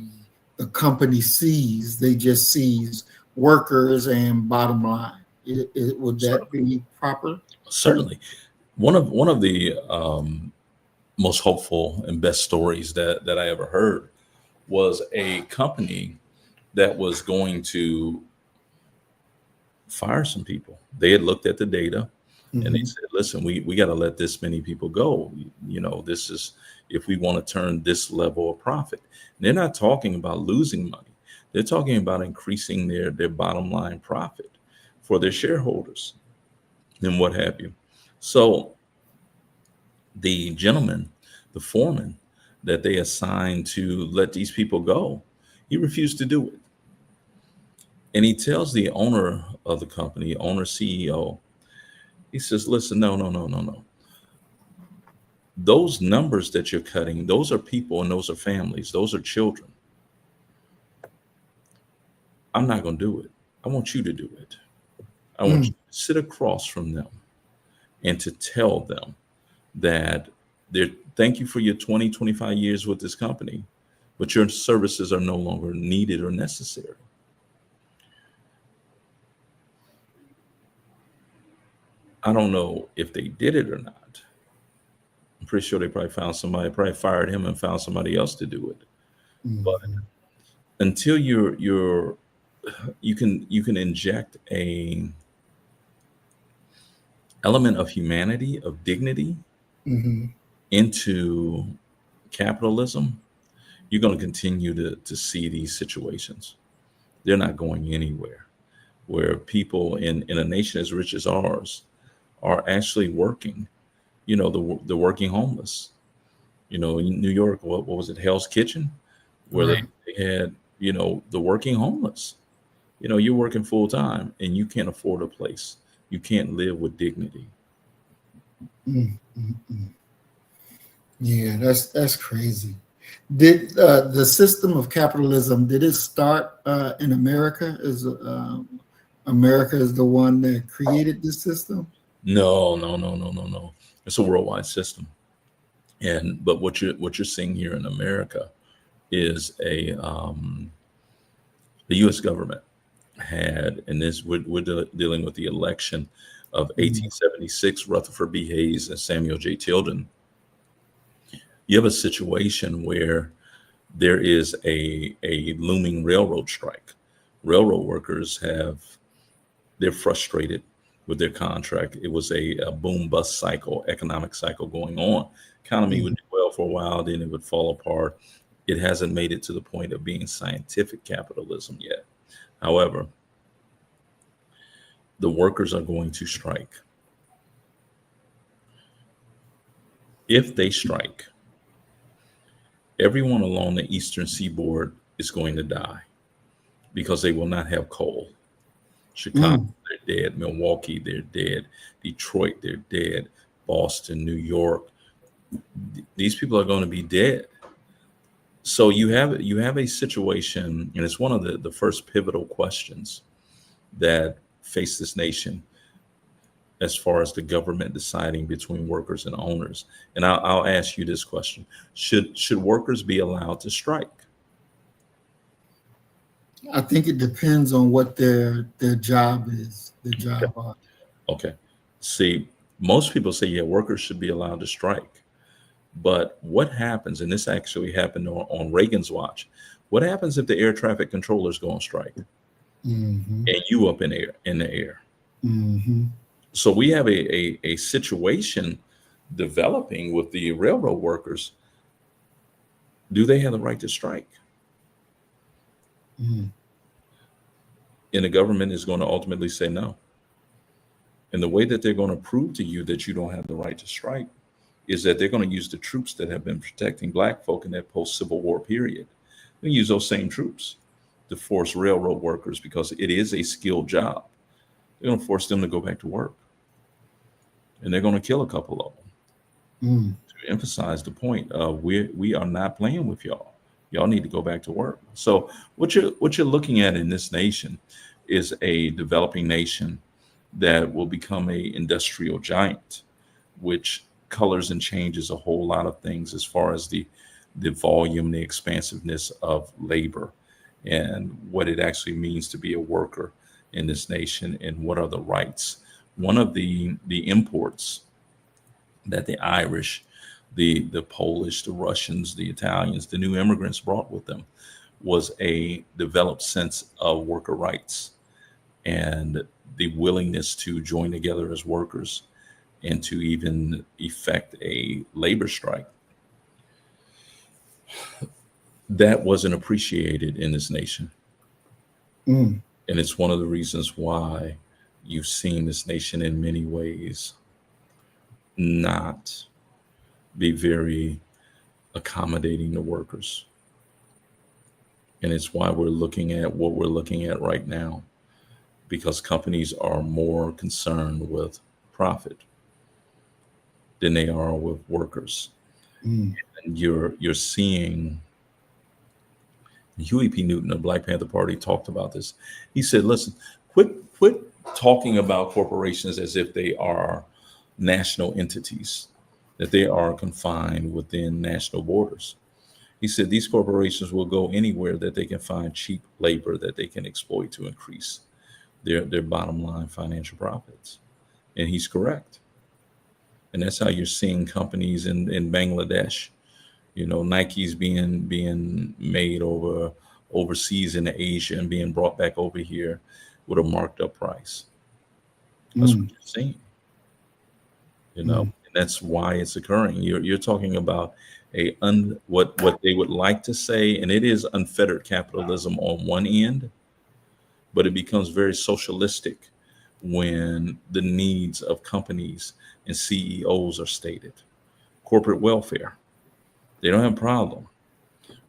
company sees. They just sees workers and bottom line. Would that Certainly. be proper? Certainly. One of the most hopeful and best stories that I ever heard was a company that was going to fire some people. They had looked at the data and they Mhm. said, listen, we got to let this many people go. This is if we want to turn this level of profit. And they're not talking about losing money. They're talking about increasing their bottom line profit for their shareholders and what have you. So the gentleman, the foreman that they assigned to let these people go, he refused to do it. And he tells the owner of the company, owner CEO, he says, listen, no, no, no, no, no. Those numbers that you're cutting, those are people and those are families, those are children. I'm not going to do it. I want you to do it. I want Mm, you to sit across from them and to tell them that they're thank you for your 20, 25 years with this company, but your services are no longer needed or necessary. I don't know if they did it or not, I'm pretty sure they probably fired him and found somebody else to do it. But Mhm. until you can inject a element of humanity, of dignity Mhm. into capitalism, you're going to continue to see these situations. They're not going anywhere. Where people in a nation as rich as ours are actually working, the working homeless. In New York, what was it, Hell's Kitchen, where Right. they had, the working homeless. You're working full time and you can't afford a place. You can't live with dignity. Mm, mm, mm. Yeah, that's crazy. Did the system of capitalism, did it start in America? Is America is the one that created this system? No, no, no, no, no, no. It's a worldwide system. But what you're seeing here in America is the U.S. government had, and this we're dealing with the election of Mhm. 1876, Rutherford B. Hayes and Samuel J. Tilden. You have a situation where there is a looming railroad strike. Railroad workers they're frustrated with their contract. It was a boom bust cycle, economic cycle going on. Economy would Mhm. do well for a while, then it would fall apart. It hasn't made it to the point of being scientific capitalism yet. However, the workers are going to strike. If they strike, everyone along the eastern seaboard is going to die because they will not have coal. Chicago, Mm. they're dead. Milwaukee, they're dead. Detroit, they're dead. Boston, New York, these people are going to be dead. So you have a situation, and it's one of the first pivotal questions that face this nation as far as the government deciding between workers and owners. And I'll ask you this question: Should workers be allowed to strike? I think it depends on what their job is, their Okay. job are. Okay. See, most people say, yeah, workers should be allowed to strike. But what happens, and this actually happened on Reagan's watch, what happens if the air traffic controllers go on strike Hmm. and you up in the air? Hmm. So we have a situation developing with the railroad workers. Do they have the right to strike? Mm. And the government is going to ultimately say no. And the way that they're going to prove to you that you don't have the right to strike is that they're going to use the troops that have been protecting black folk in that post-Civil War period. They use those same troops to force railroad workers, because it is a skilled job. They're going to force them to go back to work, and they're going to kill a couple of them Mm. to emphasize the point of we are not playing with y'all. Y'all need to go back to work. So what you're looking at in this nation is a developing nation that will become a industrial giant, which colors and changes a whole lot of things as far as the volume, the expansiveness of labor, and what it actually means to be a worker in this nation, and what are the rights. One of the imports that the Irish, the Polish, the Russians, the Italians, the new immigrants brought with them was a developed sense of worker rights and the willingness to join together as workers and to even effect a labor strike. That wasn't appreciated in this nation. Mm. And it's one of the reasons why you've seen this nation in many ways not be very accommodating to workers. And it's why we're looking at what we're looking at right now, because companies are more concerned with profit than they are with workers. Mm. And you're seeing Huey P. Newton of Black Panther Party talked about this. He said, listen, quit talking about corporations as if they are national entities, that they are confined within national borders. He said these corporations will go anywhere that they can find cheap labor that they can exploit to increase their bottom line financial profits. And he's correct. And that's how you're seeing companies in Bangladesh. You know, Nike's being made overseas in Asia and being brought back over here with a marked up price. That's what Mm, you're seeing. You know, mm, and that's why it's occurring. You're talking about what they would like to say, and it is unfettered capitalism on one end, but it becomes very socialistic when the needs of companies and CEOs are stated. Corporate welfare. They don't have a problem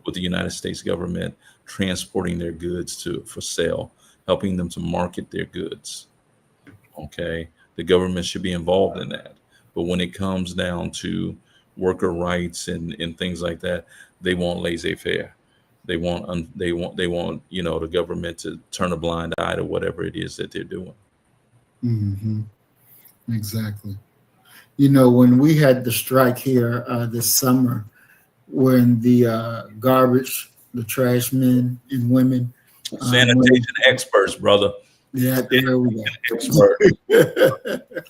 with the United States government transporting their goods to for sale, helping them to market their goods. Okay, the government should be involved in that. But when it comes down to worker rights and things like that, they want laissez-faire. They want the government to turn a blind eye to whatever it is that they're doing. mhm. Exactly. You know, when we had the strike here this summer, when the the trash men and women, when, Sanitation experts, brother. yeah, there we Sanitation expert.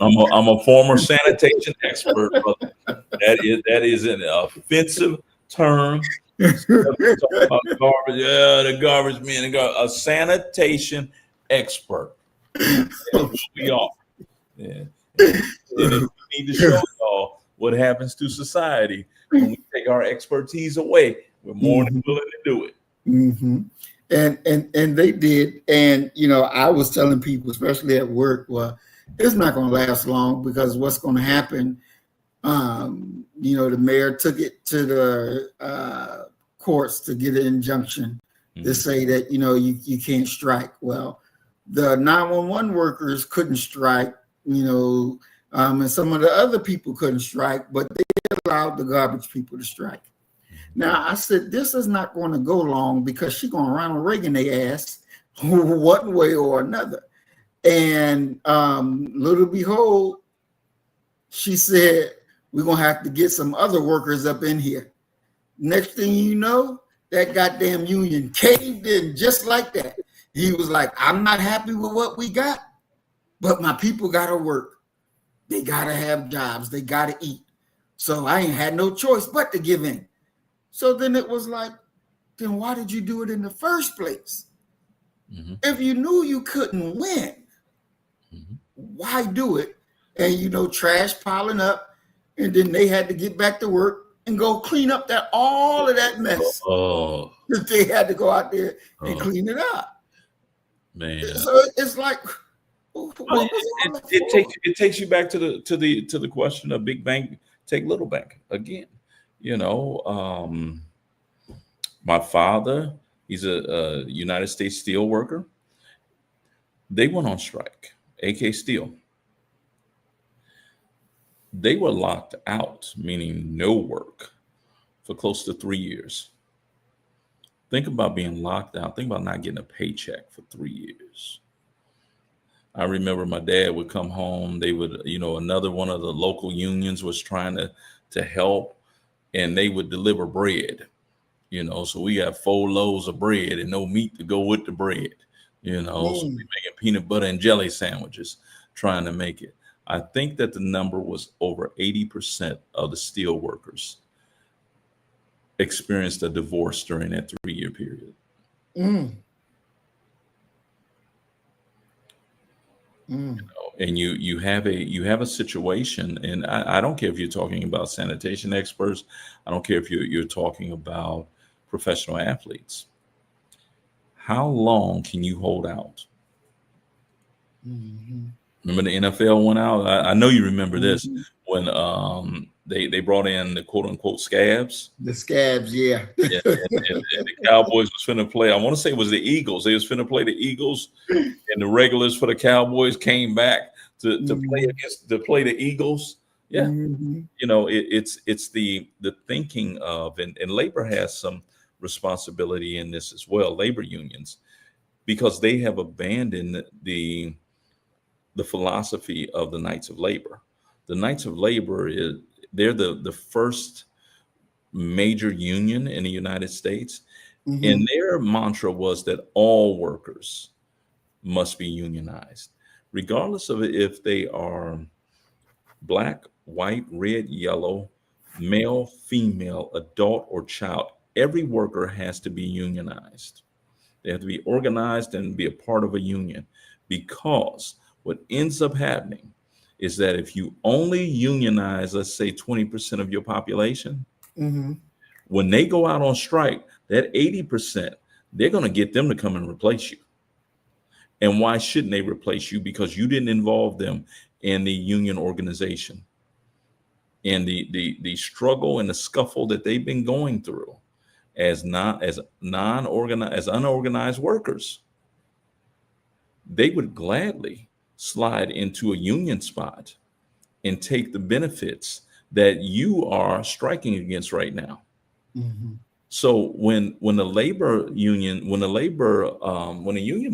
I'm a former sanitation expert, brother. That is an offensive term. Talking about garbage, yeah, the garbage man, a sanitation expert. That's what we are. Yeah. And if we need to show y'all what happens to society when we take our expertise away, we're more than Mhm, willing to do it. mhm. And they did. And you know, I was telling people, especially at work, well, it's not going to last long because what's going to happen? You know, the mayor took it to the courts to get an injunction to Mhm. say that, you know, you can't strike. Well, the 911 workers couldn't strike, you know, and some of the other people couldn't strike, but they allowed the garbage people to strike. Now, I said, this is not going to go long because she's going to Ronald Reagan their ass one way or another. And little behold, she said, we're going to have to get some other workers up in here. Next thing you know, that goddamn union caved in just like that. He was like, I'm not happy with what we got, but my people got to work. They got to have jobs. They got to eat. So I ain't had no choice but to give in. So then it was like, then why did you do it in the first place? Mhm. If you knew you couldn't win, Mhm. why do it? And you know, trash piling up, and then they had to get back to work and go clean up all of that mess Oh, that they had to go out there and oh, clean it up. man. So it's like, what Well, was all that it takes for? it takes you back to the question of big bank take little bank again. You know, my father, he's a United States steel worker. They went on strike. AK Steel. They were locked out, meaning no work, for close to 3 years. Think about being locked out. Think about not getting a paycheck for 3 years. I remember my dad would come home. They would, another one of the local unions was trying to help, and they would deliver bread. So we got 4 loaves of bread and no meat to go with the bread. So we Mm, making peanut butter and jelly sandwiches, trying to make it. I think that the number was over 80% of the steel workers experienced a divorce during that 3-year period. mm, mm, And you have a situation, and I don't care if you're talking about sanitation experts, I don't care if you're talking about professional athletes. How long can you hold out? mhm, Remember the NFL went out? I know you remember this mhm. when they brought in the quote unquote scabs. The scabs, yeah. Yeah, and the Cowboys was finna play. I want to say it was the Eagles. They was finna play the Eagles, and the regulars for the Cowboys came back to play the Eagles. Yeah, Mhm, it's the thinking of, and labor has some responsibility in this as well. Labor unions, because they have abandoned the philosophy of the Knights of Labor. The Knights of Labor they're the first major union in the United States, and mhm, their mantra was that all workers must be unionized, regardless of if they are black, white, red, yellow, male, female, adult, or child, every worker has to be unionized. They have to be organized and be a part of a union, because what ends up happening is that if you only unionize, let's say 20% of your population, Mm-hmm. when they go out on strike, that 80%, they're going to get them to come and replace you. And why shouldn't they replace you? Because you didn't involve them in the union organization and the struggle and the scuffle that they've been going through as unorganized workers. They would gladly slide into a union spot and take the benefits that you are striking against right now. Mm-hmm. So when the union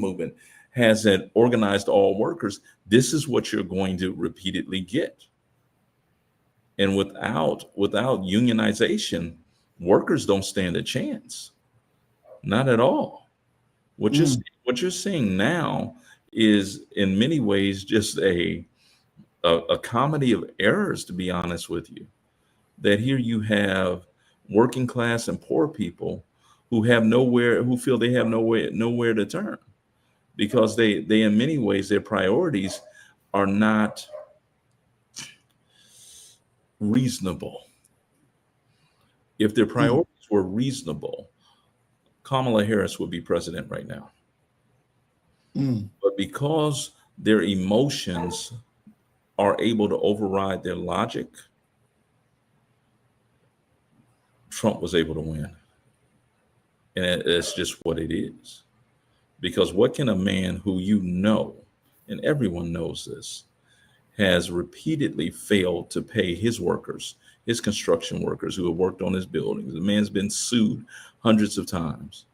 movement hasn't organized all workers, this is what you're going to repeatedly get. And without unionization, workers don't stand a chance. Not at all. What you're seeing now is in many ways just a comedy of errors, to be honest with you. That here you have working class and poor people who feel they have nowhere to turn, because they in many ways their priorities are not reasonable. If their priorities were reasonable, Kamala Harris would be president right now. But because their emotions are able to override their logic, Trump was able to win. And it's just what it is. Because what can a man who and everyone knows this, has repeatedly failed to pay his workers, his construction workers who have worked on his buildings? The man's been sued hundreds of times.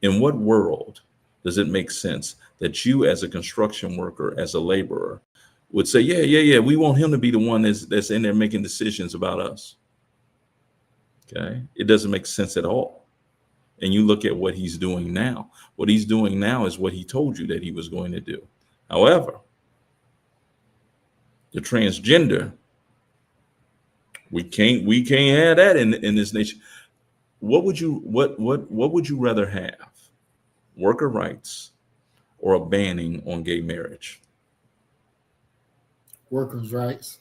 In what world does it make sense that you, as a construction worker, as a laborer, would say, yeah, we want him to be the one that's in there making decisions about us? Okay, it doesn't make sense at all. And you look at what he's doing now. What he's doing now is what he told you that he was going to do. However, the transgender, we can't have that in this nation. What would you rather have? Worker rights or a banning on gay marriage? Workers' rights.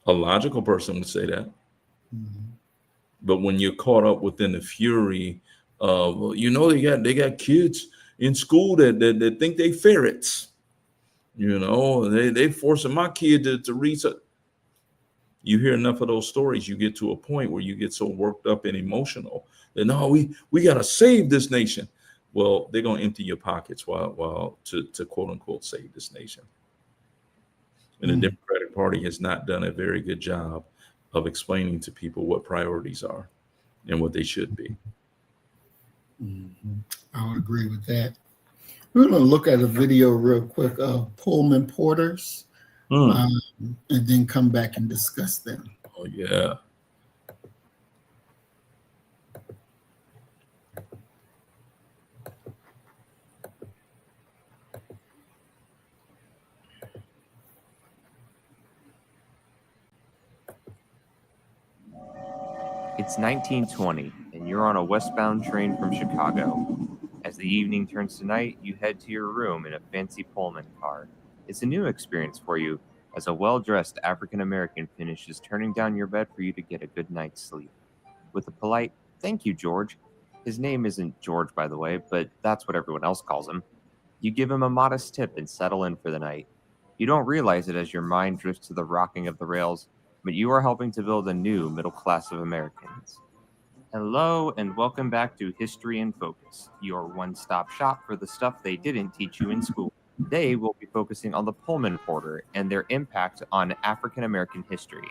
A logical person would say that. Mm-hmm. But when you're caught up within the fury of, they got kids in school that think they ferrets, they forcing my kid to read. You hear enough of those stories, you get to a point where you get so worked up and emotional that, no, we got to save this nation. Well, they're going to empty your pockets while to quote unquote save this nation. And the Democratic Party has not done a very good job of explaining to people what priorities are and what they should be. Mm-hmm. I would agree with that. We're going to look at a video real quick of Pullman porters, and then come back and discuss them. Oh, yeah. It's 1920, and you're on a westbound train from Chicago. As the evening turns to night, you head to your room in a fancy Pullman car. It's a new experience for you, as a well-dressed African-American finishes turning down your bed for you to get a good night's sleep. With a polite, "Thank you, George." His name isn't George, by the way, but that's what everyone else calls him. You give him a modest tip and settle in for the night. You don't realize it as your mind drifts to the rocking of the rails, but you are helping to build a new middle class of Americans. Hello, and welcome back to History in Focus, your one-stop shop for the stuff they didn't teach you in school. Today, we'll be focusing on the Pullman Porter and their impact on African-American history.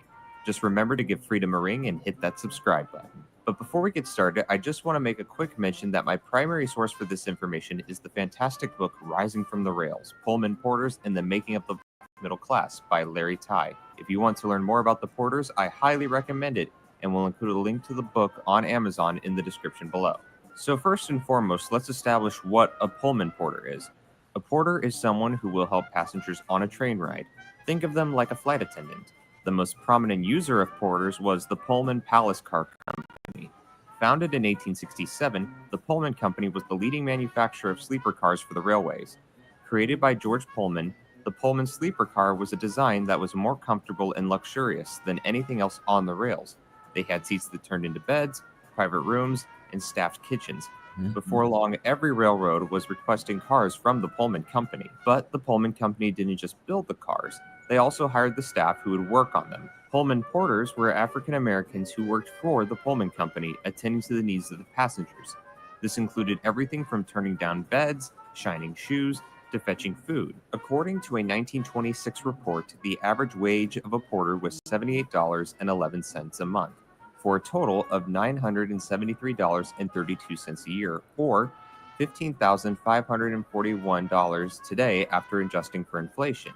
Just remember to give Freedom a ring and hit that subscribe button. But before we get started, I just want to make a quick mention that my primary source for this information is the fantastic book Rising from the Rails, Pullman Porters and the Making of the Middle Class by Larry Tye. If you want to learn more about the Porters, I highly recommend it, and we'll include a link to the book on Amazon in the description below. So first and foremost, let's establish what a Pullman Porter is. A porter is someone who will help passengers on a train ride. Think of them like a flight attendant. The most prominent user of porters was the Pullman Palace Car Company. Founded in 1867, the Pullman Company was the leading manufacturer of sleeper cars for the railways. Created by George Pullman, the Pullman sleeper car was a design that was more comfortable and luxurious than anything else on the rails. They had seats that turned into beds, private rooms, and staffed kitchens. Before long, every railroad was requesting cars from the Pullman Company. But the Pullman Company didn't just build the cars, they also hired the staff who would work on them. Pullman porters were African Americans who worked for the Pullman Company, attending to the needs of the passengers. This included everything from turning down beds, shining shoes, to fetching food. According to a 1926 report, the average wage of a porter was $78.11 a month, for a total of $973.32 a year, or $15,541 today after adjusting for inflation.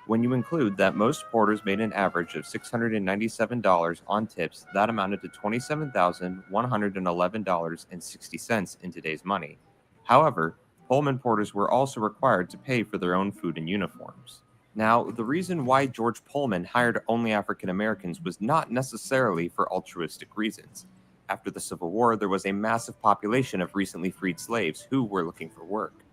When you include that most porters made an average of $697 on tips, that amounted to $27,111.60 in today's money. However, Pullman porters were also required to pay for their own food and uniforms. Now, the reason why George Pullman hired only African Americans was not necessarily for altruistic reasons. After the Civil War, there was a massive population of recently freed slaves who were looking for work.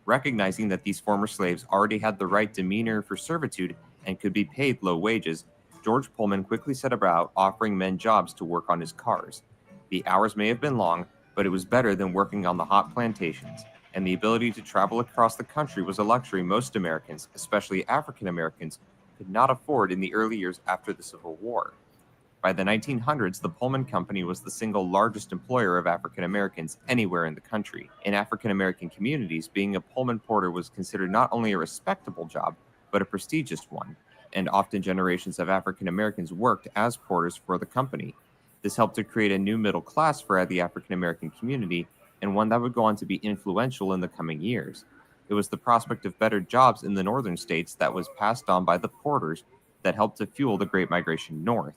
Recognizing that these former slaves already had the right demeanor for servitude and could be paid low wages, George Pullman quickly set about offering men jobs to work on his cars. The hours may have been long, but it was better than working on the hot plantations, and the ability to travel across the country was a luxury most Americans, especially African Americans, could not afford in the early years after the Civil War. By the 1900s, the Pullman Company was the single largest employer of African Americans anywhere in the country. In African American communities, being a Pullman porter was considered not only a respectable job, but a prestigious one, and often generations of African Americans worked as porters for the company. This helped to create a new middle class for the African American community, and one that would go on to be influential in the coming years. It was the prospect of better jobs in the northern states that was passed on by the porters that helped to fuel the Great Migration north.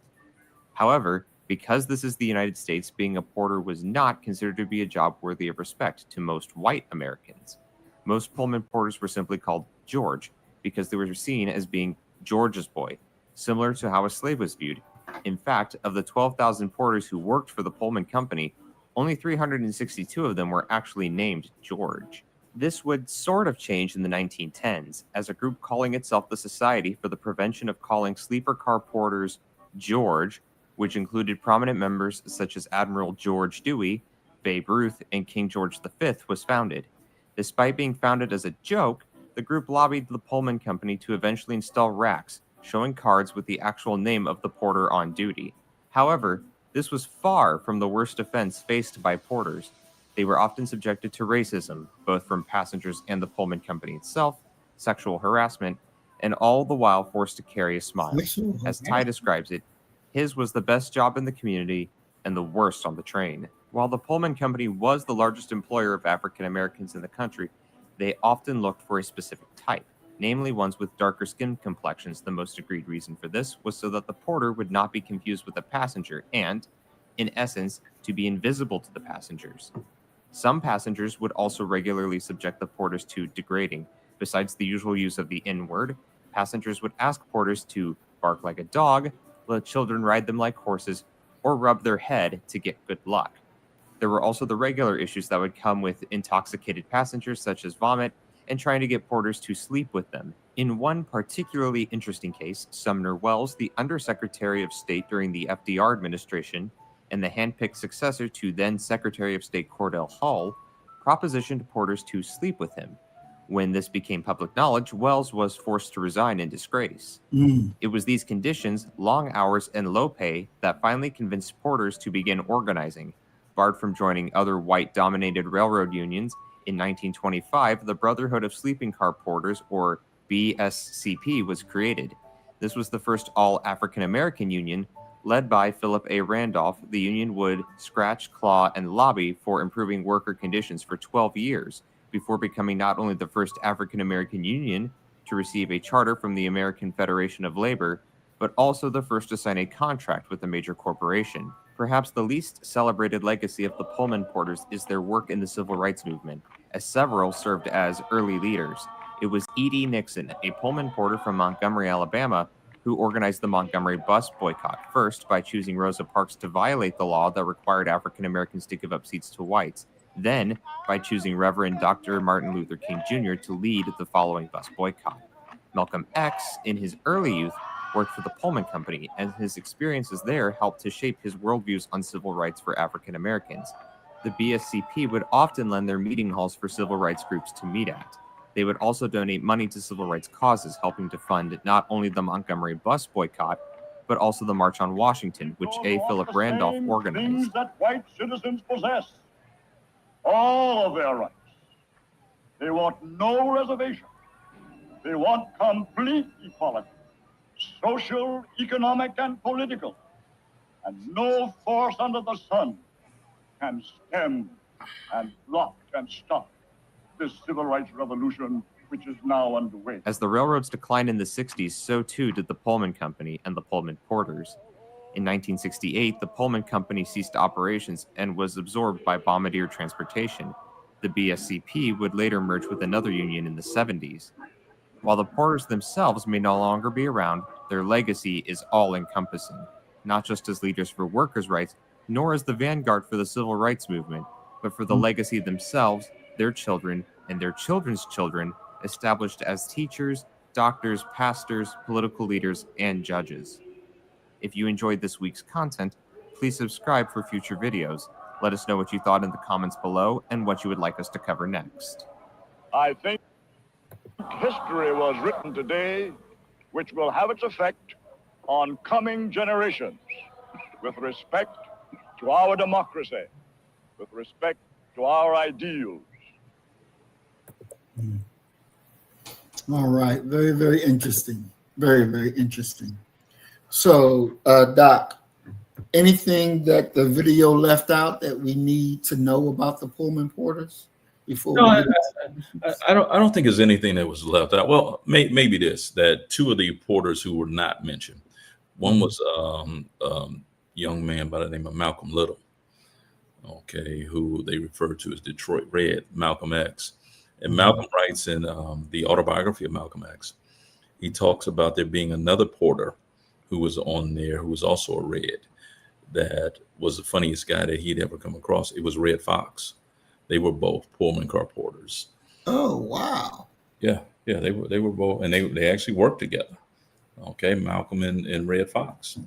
However, because this is the United States, being a porter was not considered to be a job worthy of respect to most white Americans. Most Pullman porters were simply called George because they were seen as being George's boy, similar to how a slave was viewed. In fact, of the 12,000 porters who worked for the Pullman Company, only 362 of them were actually named George. This would sort of change in the 1910s, as a group calling itself the Society for the Prevention of Calling Sleeper Car Porters George, which included prominent members such as Admiral George Dewey, Babe Ruth, and King George V, was founded. Despite being founded as a joke, the group lobbied the Pullman Company to eventually install racks showing cards with the actual name of the porter on duty. However, this was far from the worst offense faced by porters. They were often subjected to racism, both from passengers and the Pullman Company itself, sexual harassment, and all the while forced to carry a smile. As Ty describes it, his was the best job in the community and the worst on the train. While the Pullman Company was the largest employer of African Americans in the country, they often looked for a specific type, namely ones with darker skin complexions. The most agreed reason for this was so that the porter would not be confused with a passenger and, in essence, to be invisible to the passengers. Some passengers would also regularly subject the porters to degrading. Besides the usual use of the N-word, passengers would ask porters to bark like a dog, let children ride them like horses, or rub their head to get good luck. There were also the regular issues that would come with intoxicated passengers, such as vomit, and trying to get porters to sleep with them. In one particularly interesting case, Sumner Welles, the Undersecretary of State during the FDR administration, and the handpicked successor to then Secretary of State Cordell Hull, propositioned porters to sleep with him. When this became public knowledge, Welles was forced to resign in disgrace. It was these conditions, long hours, and low pay that finally convinced porters to begin organizing. Barred from joining other white-dominated railroad unions, in 1925, the Brotherhood of Sleeping Car Porters, or BSCP, was created. This was the first all-African-American union, led by Philip A. Randolph. The union would scratch, claw, and lobby for improving worker conditions for 12 years, before becoming not only the first African-American union to receive a charter from the American Federation of Labor, but also the first to sign a contract with a major corporation. Perhaps the least celebrated legacy of the Pullman porters is their work in the civil rights movement, as several served as early leaders. It was E.D. Nixon, a Pullman porter from Montgomery, Alabama, who organized the Montgomery bus boycott, first by choosing Rosa Parks to violate the law that required African Americans to give up seats to whites, then by choosing Reverend Dr. Martin Luther King Jr. to lead the following bus boycott. Malcolm X, in his early youth, worked for the Pullman Company, and his experiences there helped to shape his worldviews on civil rights for African Americans. The BSCP would often lend their meeting halls for civil rights groups to meet at. They would also donate money to civil rights causes, helping to fund not only the Montgomery bus boycott, but also the March on Washington, which A. Philip Randolph organized. Things that white citizens possess, all of their rights. They want no reservation. They want complete equality, social, economic, and political. And no force under the sun can stem and block and stop this civil rights revolution which is now underway. As the railroads declined in the 60s, so too did the Pullman Company and the Pullman Porters. In 1968, the Pullman Company ceased operations and was absorbed by Bombardier Transportation. The BSCP would later merge with another union in the 70s. While the Porters themselves may no longer be around, their legacy is all-encompassing, not just as leaders for workers' rights, nor as the vanguard for the civil rights movement, but for the legacy themselves, their children, and their children's children, established as teachers, doctors, pastors, political leaders, and judges. If you enjoyed this week's content, please subscribe for future videos. Let us know what you thought in the comments below and what you would like us to cover next. I think history was written today which will have its effect on coming generations with respect to our democracy, with respect to our ideals. All right. Very, very interesting. Very, very interesting. So, Doc, anything that the video left out that we need to know about the Pullman Porters before? No, I don't think there's anything that was left out. Well, maybe this, that two of the porters who were not mentioned. One was young man by the name of Malcolm Little, okay, who they refer to as Detroit Red, Malcolm X. And Malcolm writes in the autobiography of Malcolm X, he talks about there being another porter who was on there who was also a Red, that was the funniest guy that he'd ever come across. It was Red Fox. They were both Pullman car porters. Oh, wow. Yeah, they were both, and they actually worked together. Okay, Malcolm and Red Fox.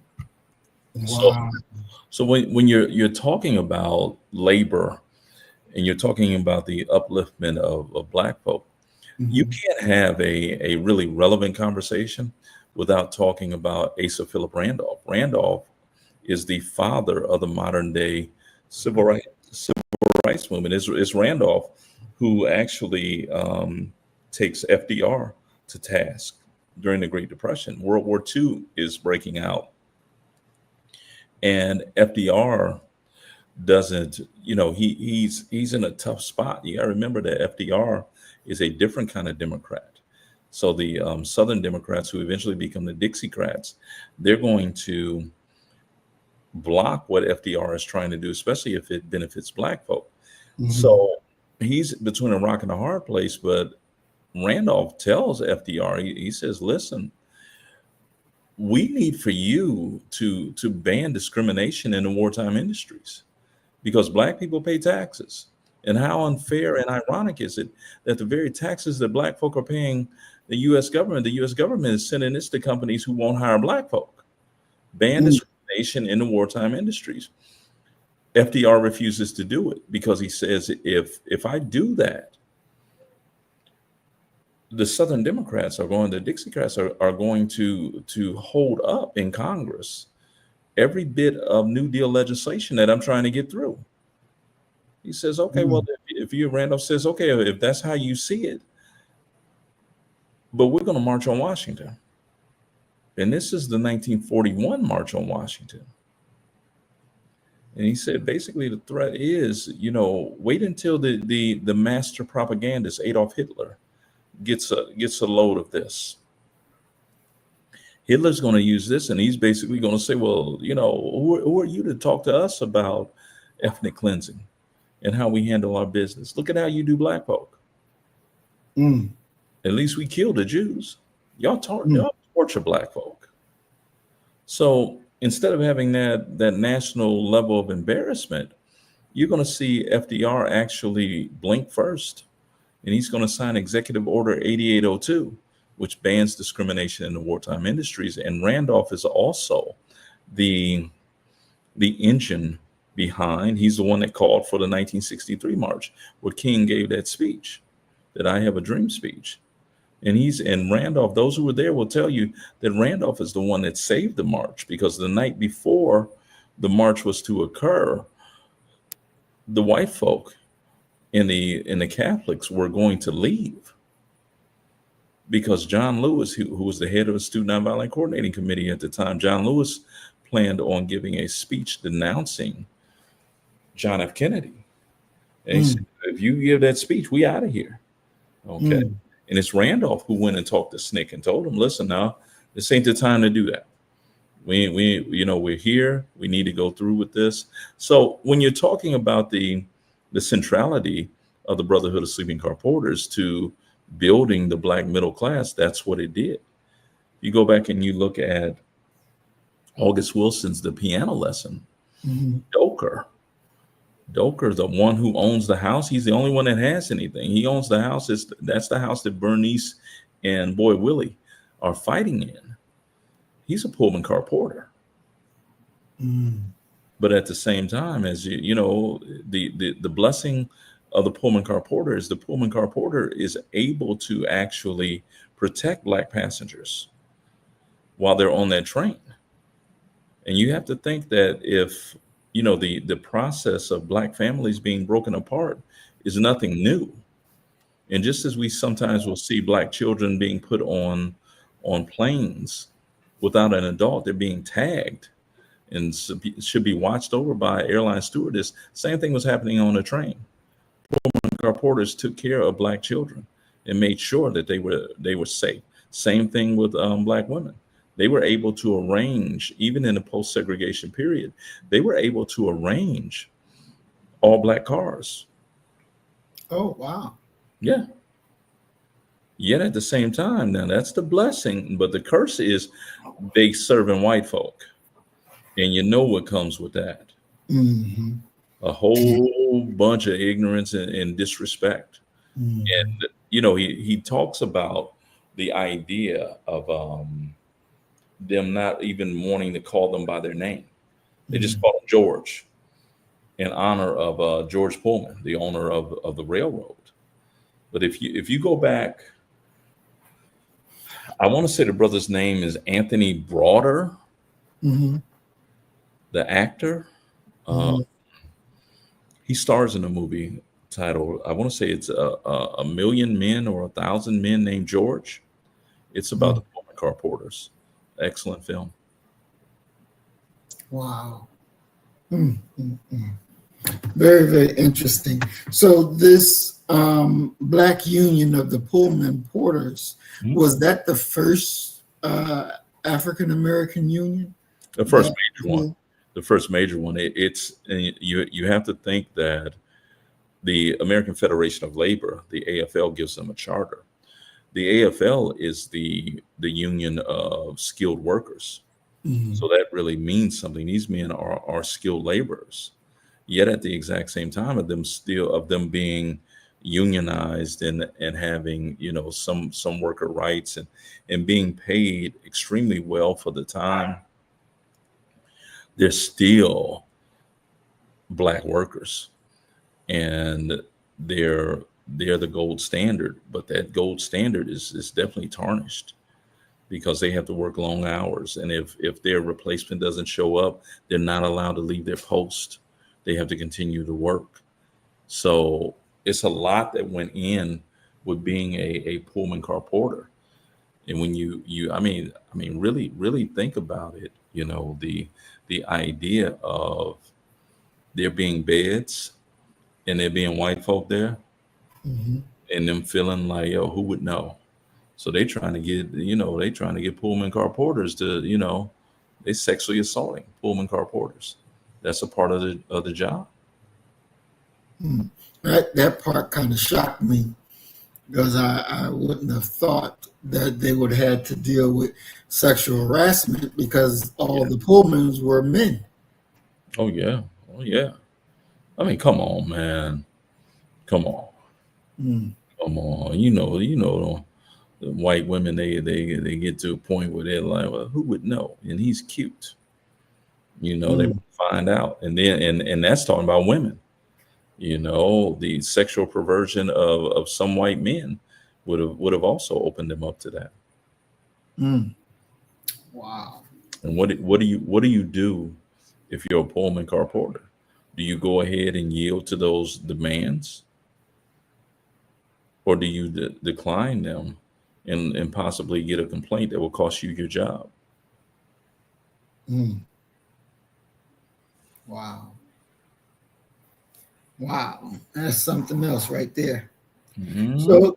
Wow. So when you're talking about labor and you're talking about the upliftment of Black folk, you can't have a really relevant conversation without talking about Asa Philip Randolph. Randolph is the father of the modern day civil rights movement. It's Randolph who actually takes FDR to task during the Great Depression. World War II is breaking out, and FDR doesn't, he's in a tough spot. You got to remember that FDR is a different kind of Democrat. So the Southern Democrats, who eventually become the Dixiecrats, they're going to block what FDR is trying to do, especially if it benefits Black folk. So he's between a rock and a hard place. But Randolph tells FDR, he says, listen, we need for you to ban discrimination in the wartime industries because Black people pay taxes. And how unfair and ironic is it that the very taxes that Black folk are paying the U.S. government is sending this to companies who won't hire Black folk. Ban discrimination in the wartime industries. FDR refuses to do it because he says, if I do that, the Southern Democrats the Dixiecrats are going to hold up in Congress every bit of New Deal legislation that I'm trying to get through. He says, okay, well, if Randolph says, okay, if that's how you see it, but we're going to march on Washington. And this is the 1941 March on Washington. And he said, basically, the threat is, wait until the master propagandist, Adolf Hitler, gets a load of this. Hitler's going to use this, and he's basically going to say, well, who are you to talk to us about ethnic cleansing and how we handle our business? Look at how you do Black folk. At least we killed the Jews. Y'all torture Black folk. So instead of having that national level of embarrassment, you're going to see FDR actually blink first, and he's going to sign Executive Order 8802, which bans discrimination in the wartime industries. And Randolph is also the engine behind. He's the one that called for the 1963 march, where King gave that speech, that I have a dream speech. And Randolph, those who were there will tell you that Randolph is the one that saved the march, because the night before the march was to occur, the white folk and the Catholics were going to leave, because John Lewis, who was the head of the Student Nonviolent Coordinating Committee at the time, John Lewis planned on giving a speech denouncing John F. Kennedy. And he said, if you give that speech, we out of here. Okay. And it's Randolph who went and talked to SNCC and told him, listen, now, this ain't the time to do that. We're here. We need to go through with this. So when you're talking about the centrality of the Brotherhood of Sleeping Car Porters to building the Black middle class, that's what it did. You go back and you look at August Wilson's The Piano Lesson. Doker, the one who owns the house, he's the only one that has anything. He owns the house. That's the house that Bernice and Boy Willie are fighting in. He's a Pullman car porter. But at the same time, as the blessing of the Pullman car porter is the Pullman car porter is able to actually protect Black passengers while they're on that train. And you have to think that if, the process of Black families being broken apart is nothing new. And just as we sometimes will see Black children being put on planes without an adult, they're being tagged and should be watched over by airline stewardess. Same thing was happening on a train. Pullman car porters took care of Black children and made sure that they were safe. Same thing with Black women. They were able to arrange, even in the post-segregation period, they were able to arrange all Black cars. Oh, wow. Yeah. Yet at the same time, now that's the blessing, but the curse is they serving white folk. And you know what comes with that. A whole bunch of ignorance and disrespect. And, he talks about the idea of them not even wanting to call them by their name. They just call him George in honor of George Pullman, the owner of the railroad. But if you go back, I want to say the brother's name is Anthony Broder, the actor. He stars in a movie titled, I want to say it's a Million Men or 1,000 Men Named George. It's about the Pullman car porters. Excellent film. Wow. Very, very interesting. So this Black Union of the Pullman Porters, was that the first African-American union? The first major one. The first major one. You have to think that the American Federation of Labor, the AFL, gives them a charter. The AFL is the union of skilled workers. So that really means something. These men are skilled laborers. Yet at the exact same time of them being unionized and having, some worker rights and being paid extremely well for the time, they're still Black workers. And they're the gold standard, but that gold standard is definitely tarnished because they have to work long hours. And if their replacement doesn't show up, they're not allowed to leave their post. They have to continue to work. So it's a lot that went in with being a Pullman car porter. And when you really think about it, the idea of there being beds and there being white folk there, and them feeling like, who would know? So they trying to get Pullman car porters to, they sexually assaulting Pullman car porters. That's a part of the job. That part kind of shocked me. because I wouldn't have thought that they would have had to deal with sexual harassment because all the Pullmans were men. Oh yeah. Oh yeah. I mean, come on, man. Come on. Mm. Come on. The white women, they get to a point where they're like, well, who would know? And he's cute. They find out. And then and that's talking about women. The sexual perversion of some white men would have also opened them up to that. Mm. Wow. And what do you do if you're a Pullman car porter? Do you go ahead and yield to those demands, or do you decline them and possibly get a complaint that will cost you your job? Mm. Wow. Wow. That's something else right there. Mhm. So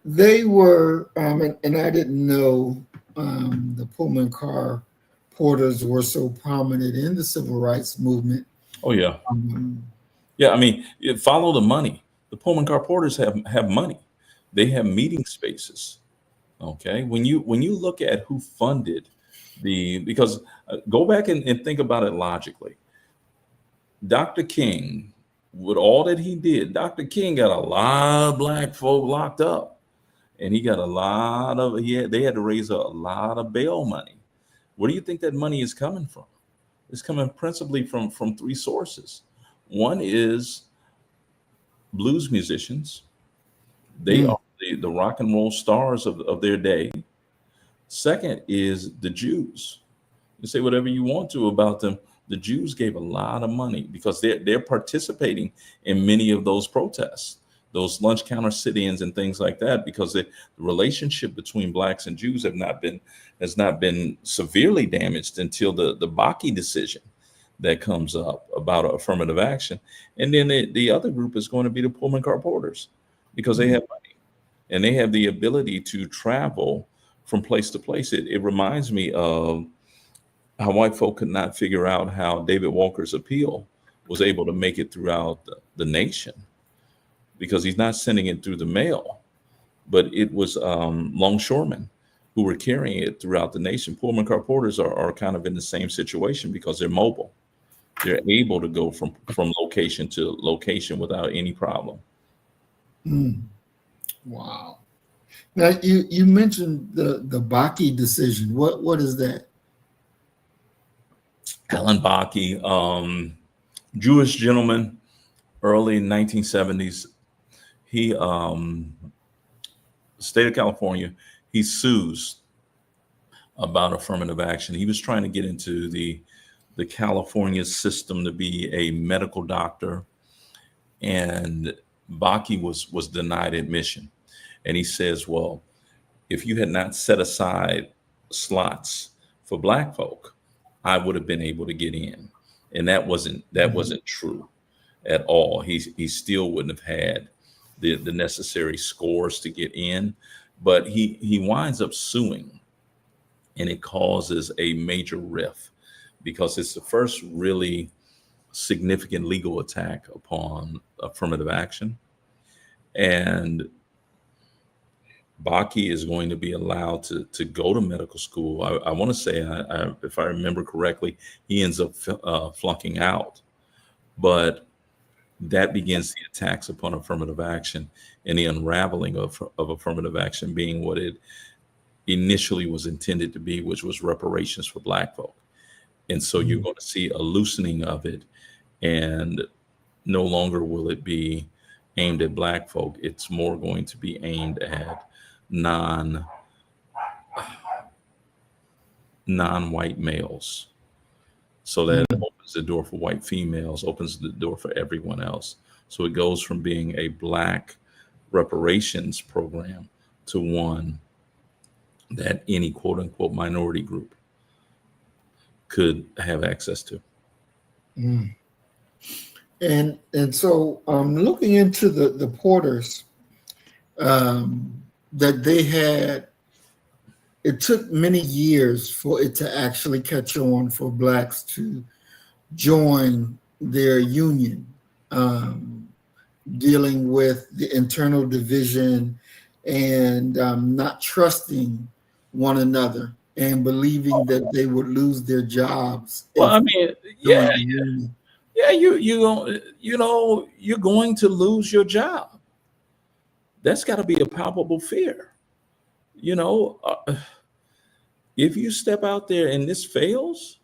they were, and I didn't know the Pullman car porters were so prominent in the civil rights movement. Oh yeah. Um, Yeah, I mean, follow the money. The Pullman car porters have money. They have meeting spaces. Okay, when you look at who funded because go back and think about it logically. Dr. King, with all that he did, Dr. King got a lot of black folk locked up, and he got they had to raise a lot of bail money. Where do you think that money is coming from? It's coming principally from three sources. One is blues musicians. They are the rock and roll stars of their day. Second is the Jews. You say whatever you want to about them. The Jews gave a lot of money because they're participating in many of those protests, those lunch counter sit-ins and things like that, because the relationship between blacks and Jews has not been severely damaged until the Bakke decision that comes up about affirmative action. And then the other group is going to be the Pullman car porters, because they have money and they have the ability to travel from place to place. It reminds me of how white folk could not figure out how David Walker's appeal was able to make it throughout the nation, because he's not sending it through the mail, but it was longshoremen who were carrying it throughout the nation. Pullman car porters are kind of in the same situation because they're mobile. They're able to go from location to location without any problem. Mm. Wow. Now you mentioned the Bakke decision. What is that? Alan Bakke, Jewish gentleman, early 1970s. He, state of California, he sues about affirmative action. He was trying to get into the California system to be a medical doctor, and Bakke was denied admission. And he says, well, if you had not set aside slots for black folk, I would have been able to get in. And that wasn't true at all. He still wouldn't have had the necessary scores to get in, but he winds up suing, and it causes a major rift because it's the first really significant legal attack upon affirmative action. And Bakke is going to be allowed to go to medical school. I want to say, if I remember correctly, he ends up flunking out. But that begins the attacks upon affirmative action and the unraveling of affirmative action being what it initially was intended to be, which was reparations for black folk. And so you're going to see a loosening of it, and no longer will it be aimed at black folk. It's more going to be aimed at non-white males. So that opens the door for white females, opens the door for everyone else. So it goes from being a black reparations program to one that any quote unquote minority group could have access to. Mm. And so looking into the porters that they had, it took many years for it to actually catch on for blacks to join their union. dealing with the internal division and not trusting one another and believing that they would lose their jobs Well, if I mean, joined yeah, the union. yeah, you're going to lose your job. That's got to be a palpable fear. You know, if you step out there and this fails,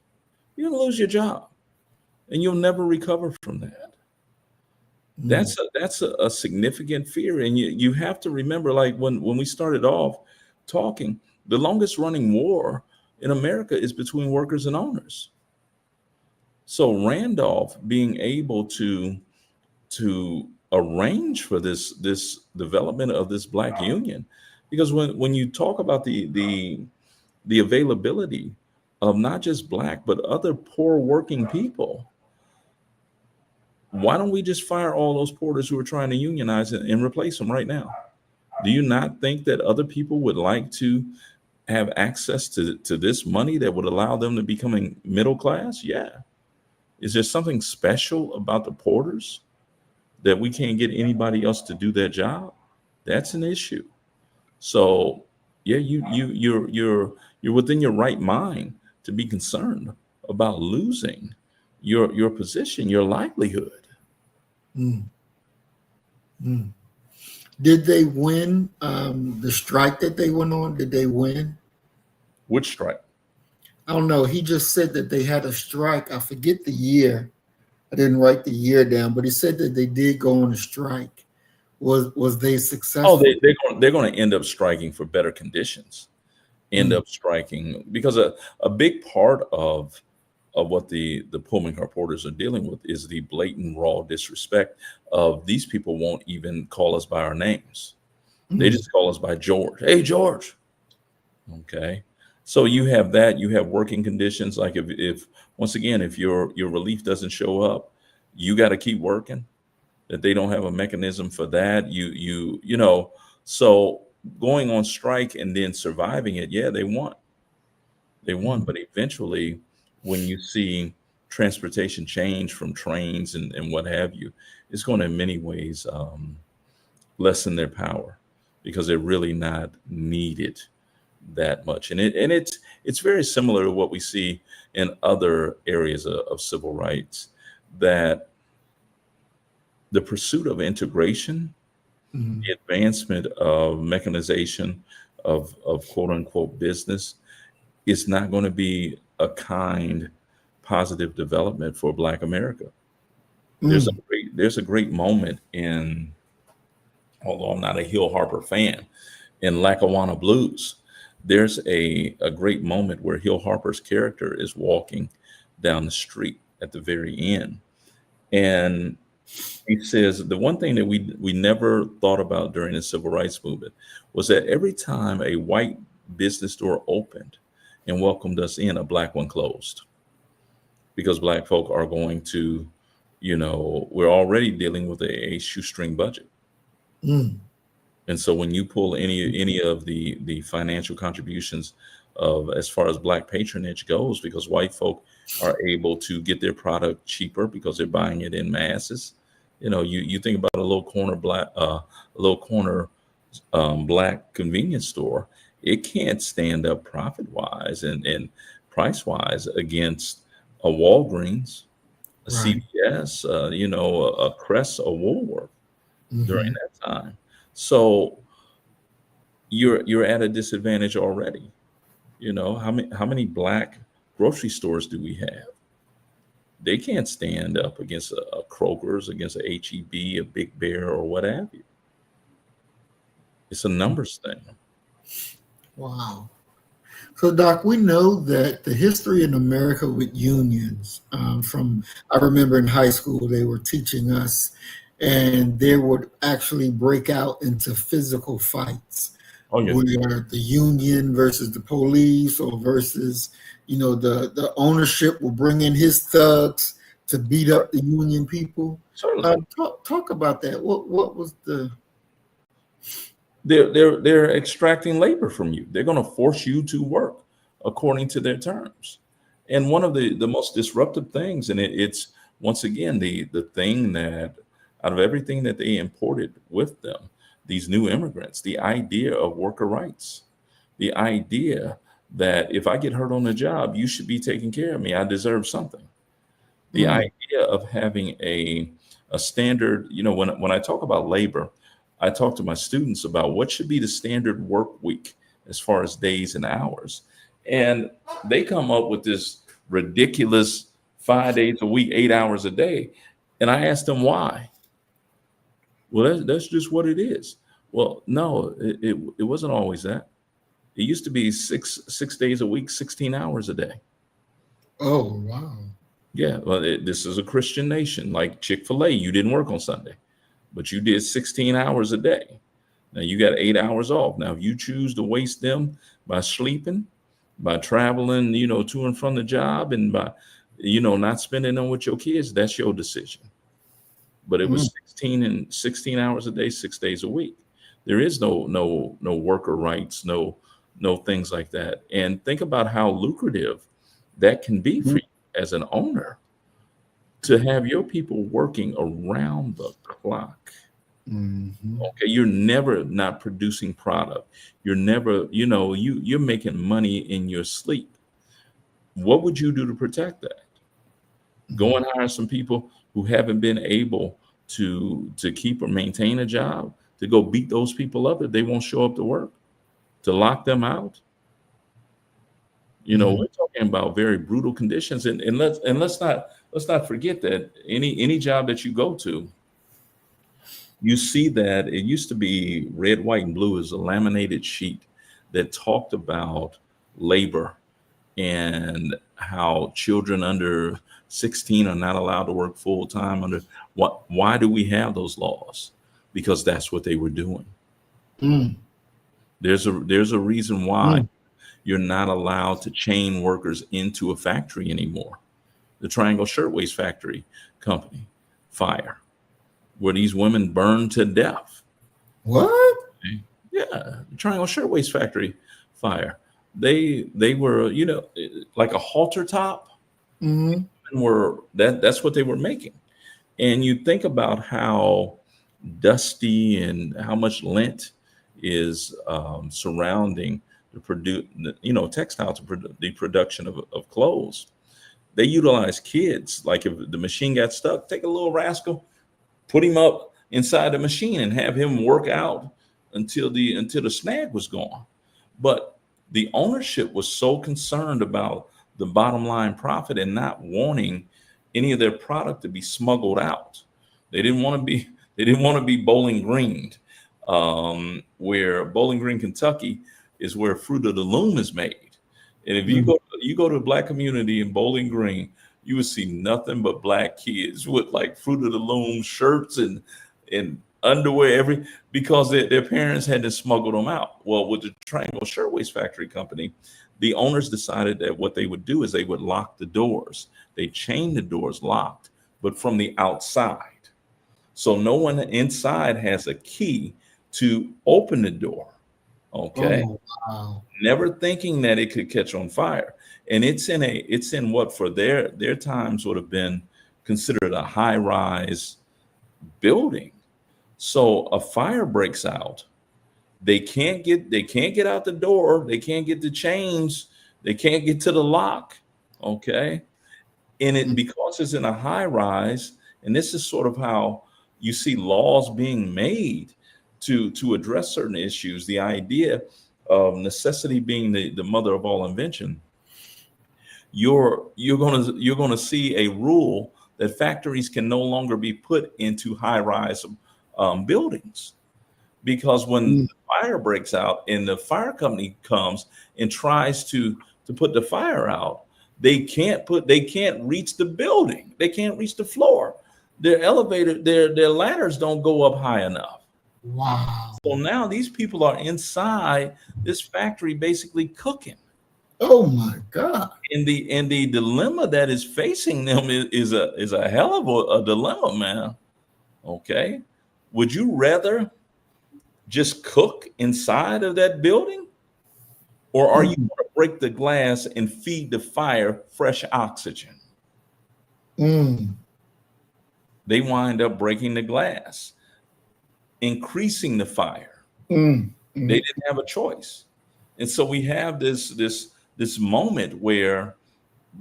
you're gonna lose your job, and you'll never recover from that. Mm, That's a significant fear, and you have to remember, like when we started off talking, the longest running war in America is between workers and owners. So Randolph being able to arrange for this development of this black union, because when you talk about the availability of not just black but other poor working people, why don't we just fire all those porters who are trying to unionize and replace them right now? Do you not think that other people would like to have access to this money that would allow them to becoming middle class? Yeah. Is there something special about the porters that we can't get anybody else to do that job? That's an issue. So yeah, you're within your right mind to be concerned about losing your position, your livelihood. mm, mm. Did they win the strike that they went on? Did they win? Which strike? I don't know. He just said that they had a strike. I forget the year. I didn't write the year down, but he said that they did go on a strike. Was they Oh, successful? they're going to end up striking for better conditions. End Mm, up striking because a big part of what the Pullman car porters are dealing with is the blatant raw disrespect of these people won't even call us by our names. They mm, just call us by George. Hey, George. Okay. So you have that. You have working conditions. Like if once again, if your relief doesn't show up, you got to keep working. That they don't have a mechanism for that. So going on strike and then surviving it, yeah, they won. They won. mm, But eventually, when you see transportation change from trains and what have you, it's going to in many ways lessen their power because they're really not needed that much. And it's very similar to what we see in other areas of civil rights, that the pursuit of integration, mm, the advancement of mechanization of quote unquote business is not going to be a kind, positive development for Black America. There's a mm, great moment in, although I'm not a Hill Harper fan, in Lackawanna Blues. There's a great moment where Hill Harper's character is walking down the street at the very end. And he says the one thing that we never thought about during the civil rights movement was that every time a white business door opened and welcomed us in, a black one closed, because black folk are going to, we're already dealing with a shoestring budget. mm, And so when you pull any of the financial contributions of as far as black patronage goes, because white folk are able to get their product cheaper because they're buying it in masses. You think about a little corner black convenience store, it can't stand up profit wise and price wise against a Walgreens, a right. CVS, a Crest, a Woolworth during Mhm. that time. So you're at a disadvantage already. How many black grocery stores do we have? They can't stand up against a Kroger's, against a HEB, a Big Bear, or what have you. It's a numbers thing. Wow. So, Doc, we know that the history in America with unions, I remember in high school, they were teaching us, and they would actually break out into physical fights Oh yeah. where the union versus the police or versus, the ownership will bring in his thugs to beat up the union people. Certainly. Talk about that. What was the... They're extracting labor from you. They're going to force you to work according to their terms. And one of the most disruptive things, and it's once again the thing that out of everything that they imported with them, these new immigrants, the idea of worker rights, the idea that if I get hurt on the job, you should be taking care of me. I deserve something. The idea of having a standard, when I talk about labor, I talk to my students about what should be the standard work week as far as days and hours. And they come up with this ridiculous 5 days a week, 8 hours a day. And I ask them why. Well, that's just what it is. Well, no, it wasn't always that. It used to be six days a week, 16 hours a day. Oh, wow. Yeah, well, this is a Christian nation. Like Chick-fil-A, you didn't work on Sunday, but you did 16 hours a day. Now you got 8 hours off. Now, if you choose to waste them by sleeping, by traveling, to and from the job, and by, not spending them with your kids, that's your decision. But it was 16 hours a day, 6 days a week. There is no worker rights, no things like that. And think about how lucrative that can be for you as an owner to have your people working around the clock. Okay, you're never not producing product. You're never, you're making money in your sleep. What would you do to protect that? Go and hire some people who haven't been able to keep or maintain a job, to go beat those people up if they won't show up to work, to lock them out. We're talking about very brutal conditions, and let's not forget that any job that you go to, you see that it used to be red, white, and blue as a laminated sheet that talked about labor and how children under 16 are not allowed to work full time. Why do we have those laws? Because that's what they were doing. There's a reason why you're not allowed to chain workers into a factory anymore. The Triangle Shirtwaist Factory company, fire, where these women burned to death. What? Yeah, the Triangle Shirtwaist Factory, fire. They were, like a halter top. That's what they were making. And you think about how dusty and how much lint is surrounding textiles, the production of clothes. They utilize kids. Like if the machine got stuck, take a little rascal, put him up inside the machine and have him work out until the snag was gone. But the ownership was so concerned about the bottom line profit and not wanting any of their product to be smuggled out. They didn't want to be Bowling Green, where Bowling Green, Kentucky, is where Fruit of the Loom is made. And if you go to a Black community in Bowling Green, you would see nothing but Black kids with like Fruit of the Loom shirts and underwear, because their parents had to smuggle them out. Well, with the Triangle Shirtwaist Factory company, the owners decided that what they would do is they would lock the doors. They chain the doors locked, but from the outside. So no one inside has a key to open the door. Okay. Oh, wow. Never thinking that it could catch on fire. And it's in what for their times would have been considered a high-rise building. So a fire breaks out. They can't get out the door. They can't get the chains. They can't get to the lock. Okay. And because it's in a high rise, and this is sort of how you see laws being made to address certain issues, the idea of necessity being the mother of all invention. You're gonna see a rule that factories can no longer be put into high rise buildings, because when the fire breaks out and the fire company comes and tries to put the fire out, they can't reach the building. They can't reach the floor. Their elevator, their ladders don't go up high enough. Wow. So now these people are inside this factory basically cooking. Oh my God. And the dilemma that is facing them is a hell of a dilemma, man. Okay. Would you rather just cook inside of that building? Or are you going to break the glass and feed the fire fresh oxygen? They wind up breaking the glass, increasing the fire. Mm, They mm, didn't have a choice. And so we have this moment where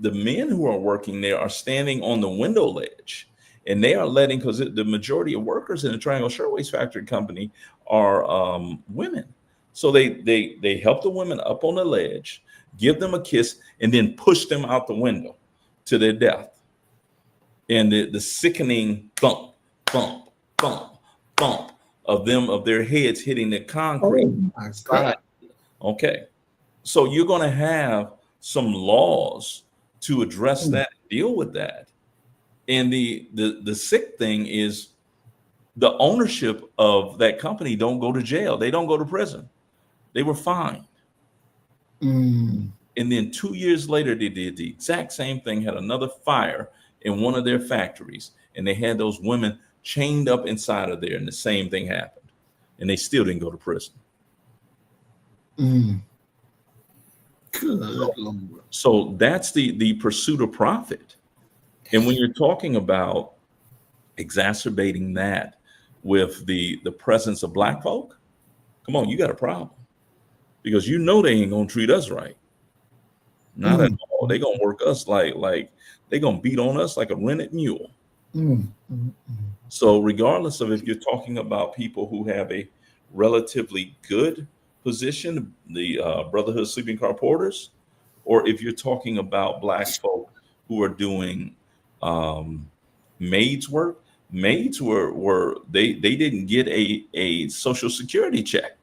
the men who are working there are standing on the window ledge, and they are letting, because the majority of workers in the Triangle Shirtwaist Factory Company are women. So they help the women up on the ledge, give them a kiss, and then push them out the window to their death. And the sickening thump, thump, thump, thump of their heads hitting the concrete. oh my God. Okay. So you're going to have some laws to address that, deal with that. And the sick thing is the ownership of that company don't go to jail. They don't go to prison. They were fined. Mm, And then 2 years later, they did the exact same thing, had another fire in one of their factories. And they had those women chained up inside of there, and the same thing happened. And they still didn't go to prison. mm. Good Lord. So that's the pursuit of profit. And when you're talking about exacerbating that with the presence of Black folk, come on, you got a problem, because you know they ain't gonna treat us right. Not at all. They gonna work us like they gonna beat on us like a rented mule. Mm, mm, mm. So regardless of if you're talking about people who have a relatively good position, the Brotherhood of Sleeping Car Porters, or if you're talking about Black folk who are doing maids work, maids were they didn't get a Social Security check.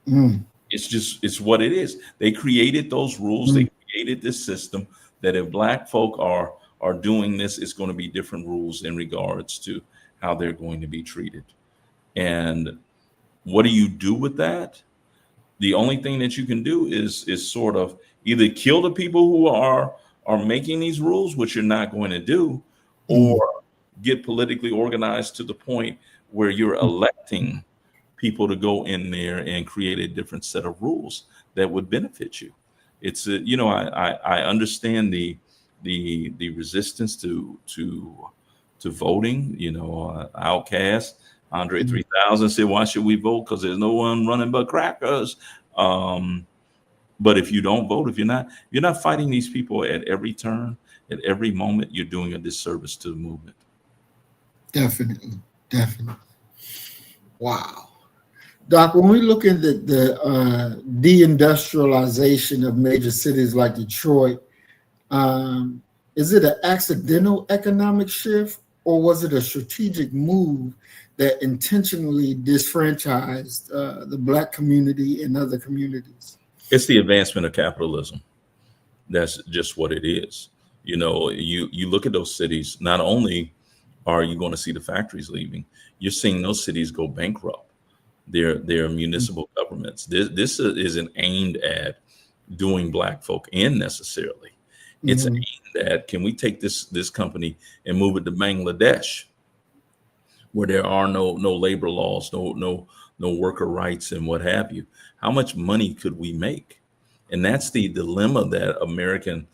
Mm. It's what it is. They created those rules. They created this system that if Black folk are doing this, it's going to be different rules in regards to how they're going to be treated. And what do you do with that? The only thing that you can do is sort of either kill the people who are making these rules, which you're not going to do, or get politically organized to the point where you're electing people to go in there and create a different set of rules that would benefit you. It's I understand the resistance to voting. Outcast Andre 3000 said, "Why should we vote? Because there's no one running but crackers." But if you don't vote, if you're not fighting these people at every turn, at every moment, you're doing a disservice to the movement. Definitely. Wow. Doc, when we look at the deindustrialization of major cities like Detroit, is it an accidental economic shift, or was it a strategic move that intentionally disfranchised the Black community and other communities? It's the advancement of capitalism. That's just what it is. You look at those cities, not only are you going to see the factories leaving, you're seeing those cities go bankrupt. They're municipal governments. This isn't aimed at doing Black folk in necessarily. It's aimed at, can we take this company and move it to Bangladesh, where there are no labor laws, no worker rights and what have you? How much money could we make? And that's the dilemma that American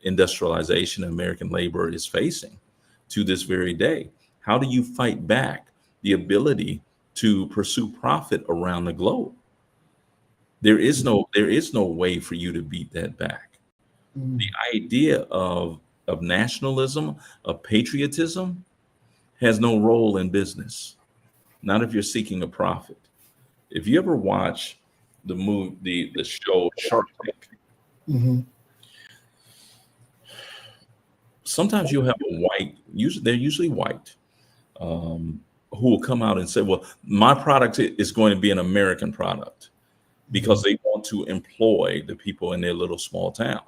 industrialization, American labor is facing to this very day. How do you fight back the ability to pursue profit around the globe? There is no way for you to beat that back. The idea of nationalism, of patriotism, has no role in business. Not if you're seeking a profit. If you ever watch the show Shark Tank, sometimes you'll have a white, they're usually white, who will come out and say, well, my product is going to be an American product, because they want to employ the people in their little small town.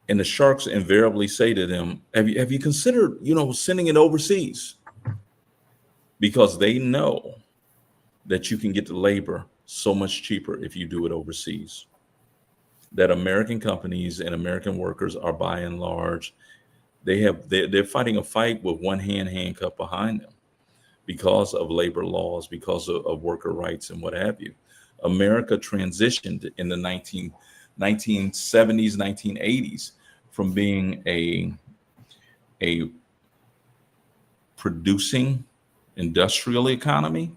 And the sharks invariably say to them, have you considered, sending it overseas? Because they know that you can get the labor so much cheaper if you do it overseas. That American companies and American workers are, by and large, they're fighting a fight with one hand handcuffed behind them because of labor laws, because of worker rights and what have you. America transitioned in the 1970s, 1980s from being a producing industrial economy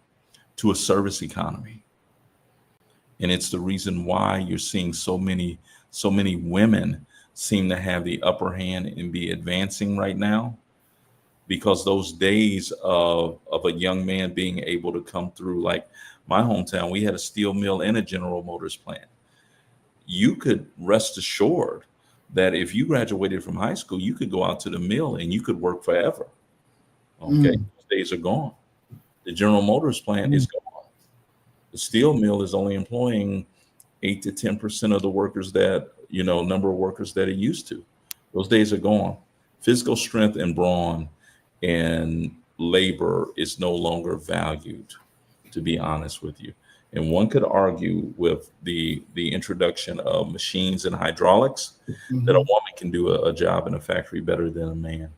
to a service economy. And it's the reason why you're seeing so many women seem to have the upper hand and be advancing right now, because those days of a young man being able to come through, like my hometown, we had a steel mill and a General Motors plant. You could rest assured that if you graduated from high school, you could go out to the mill and you could work forever. Okay, those days are gone. The General Motors plant is gone. The steel mill is only employing 8 to 10% of the workers that, number of workers that it used to. Those days are gone. Physical strength and brawn and labor is no longer valued, to be honest with you. And one could argue with the introduction of machines and hydraulics that a woman can do a job in a factory better than a man,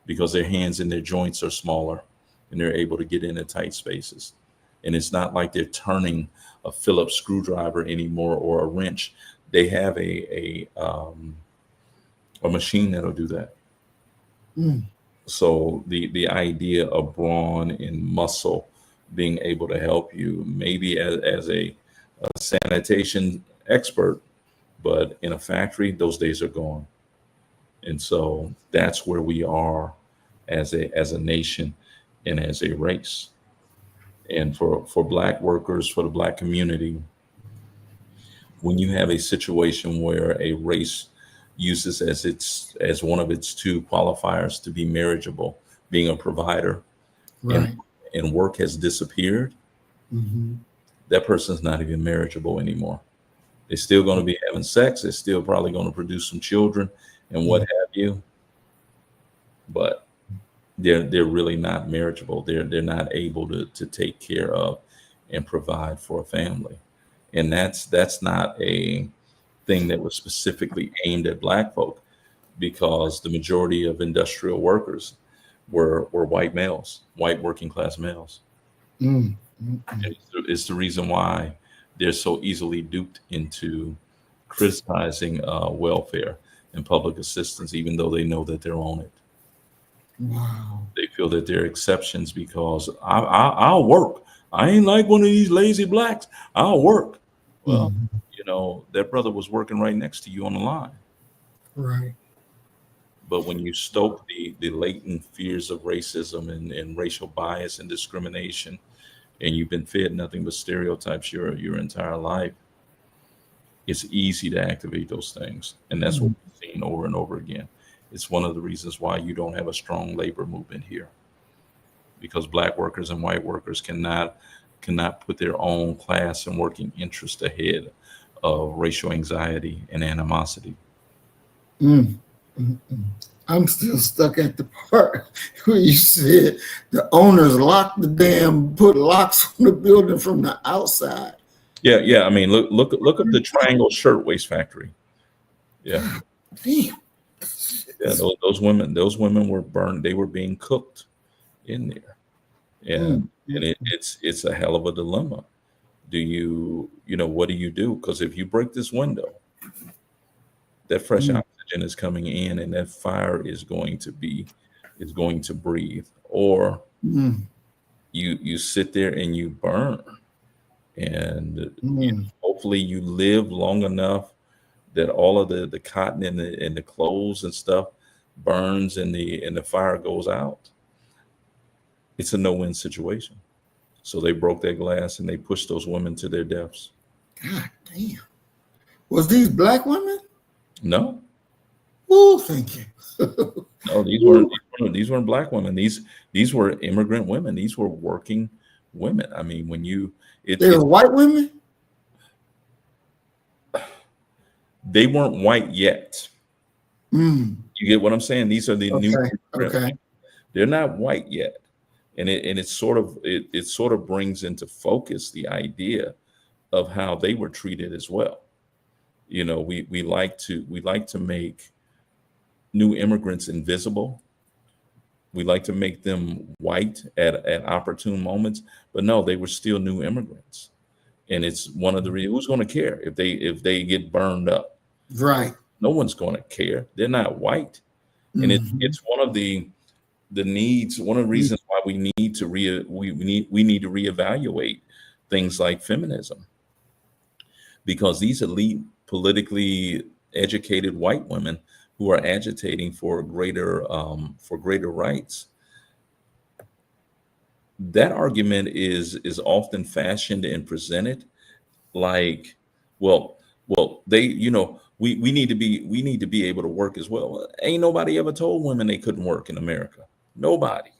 because their hands and their joints are smaller and they're able to get into tight spaces. And it's not like they're turning a Phillips screwdriver anymore or a wrench. They have a machine that'll do that. So the idea of brawn and muscle being able to help you, maybe as a sanitation expert, but in a factory, those days are gone. And so that's where we are as a nation and as a race. And for Black workers, for the Black community, when you have a situation where a race uses as one of its two qualifiers to be marriageable, being a provider, Right. and work has disappeared, that person's not even marriageable anymore. They're still going to be having sex. They're still probably going to produce some children and what have you. But they're really not marriageable. They're not able to take care of and provide for a family. And that's not a thing that was specifically aimed at Black folk, because the majority of industrial workers were white males, white working class males. And it's the reason why they're so easily duped into criticizing welfare and public assistance, even though they know that they're on it. Wow. They feel that they're exceptions because I'll work. I ain't like one of these lazy Blacks. I'll work. Well, that brother was working right next to you on the line. Right. But when you stoke the latent fears of racism and racial bias and discrimination, and you've been fed nothing but stereotypes your entire life, it's easy to activate those things. And that's what we've seen over and over again. It's one of the reasons why you don't have a strong labor movement here, because Black workers and white workers cannot put their own class and working interest ahead of racial anxiety and animosity. I'm still stuck at the part where you said the owners put locks on the building from the outside. Yeah. I mean, look at the Triangle Shirtwaist Factory. Yeah. Damn. Yeah, those women were burned. They were being cooked in there, and it's a hell of a dilemma. What do you do? Because if you break this window, that fresh oxygen is coming in, and that fire is going to breathe. Or you sit there and you burn, and hopefully you live long enough that all of the cotton and the clothes and stuff burns and the fire goes out. It's a no-win situation. So they broke that glass and they pushed those women to their deaths. God damn. Was these Black women? No. Oh, thank you. No, these weren't Black women. These were immigrant women. These were working women. I mean, they were white women? They weren't white yet. You get what I'm saying? These are the new. Okay. They're not white yet, and it sort of brings into focus the idea of how they were treated as well. We like to make new immigrants invisible. We like to make them white at opportune moments, but no, they were still new immigrants. And it's one of the reasons, who's going to care if they get burned up? Right. No one's going to care. They're not white. And Mhm. it's one of the needs, one of the reasons why we need to we need to reevaluate things like feminism, because these elite, politically educated white women who are agitating for greater rights, that argument is often fashioned and presented like, well, they, we need to be able to work as well. Well, ain't nobody ever told women they couldn't work in America. Nobody.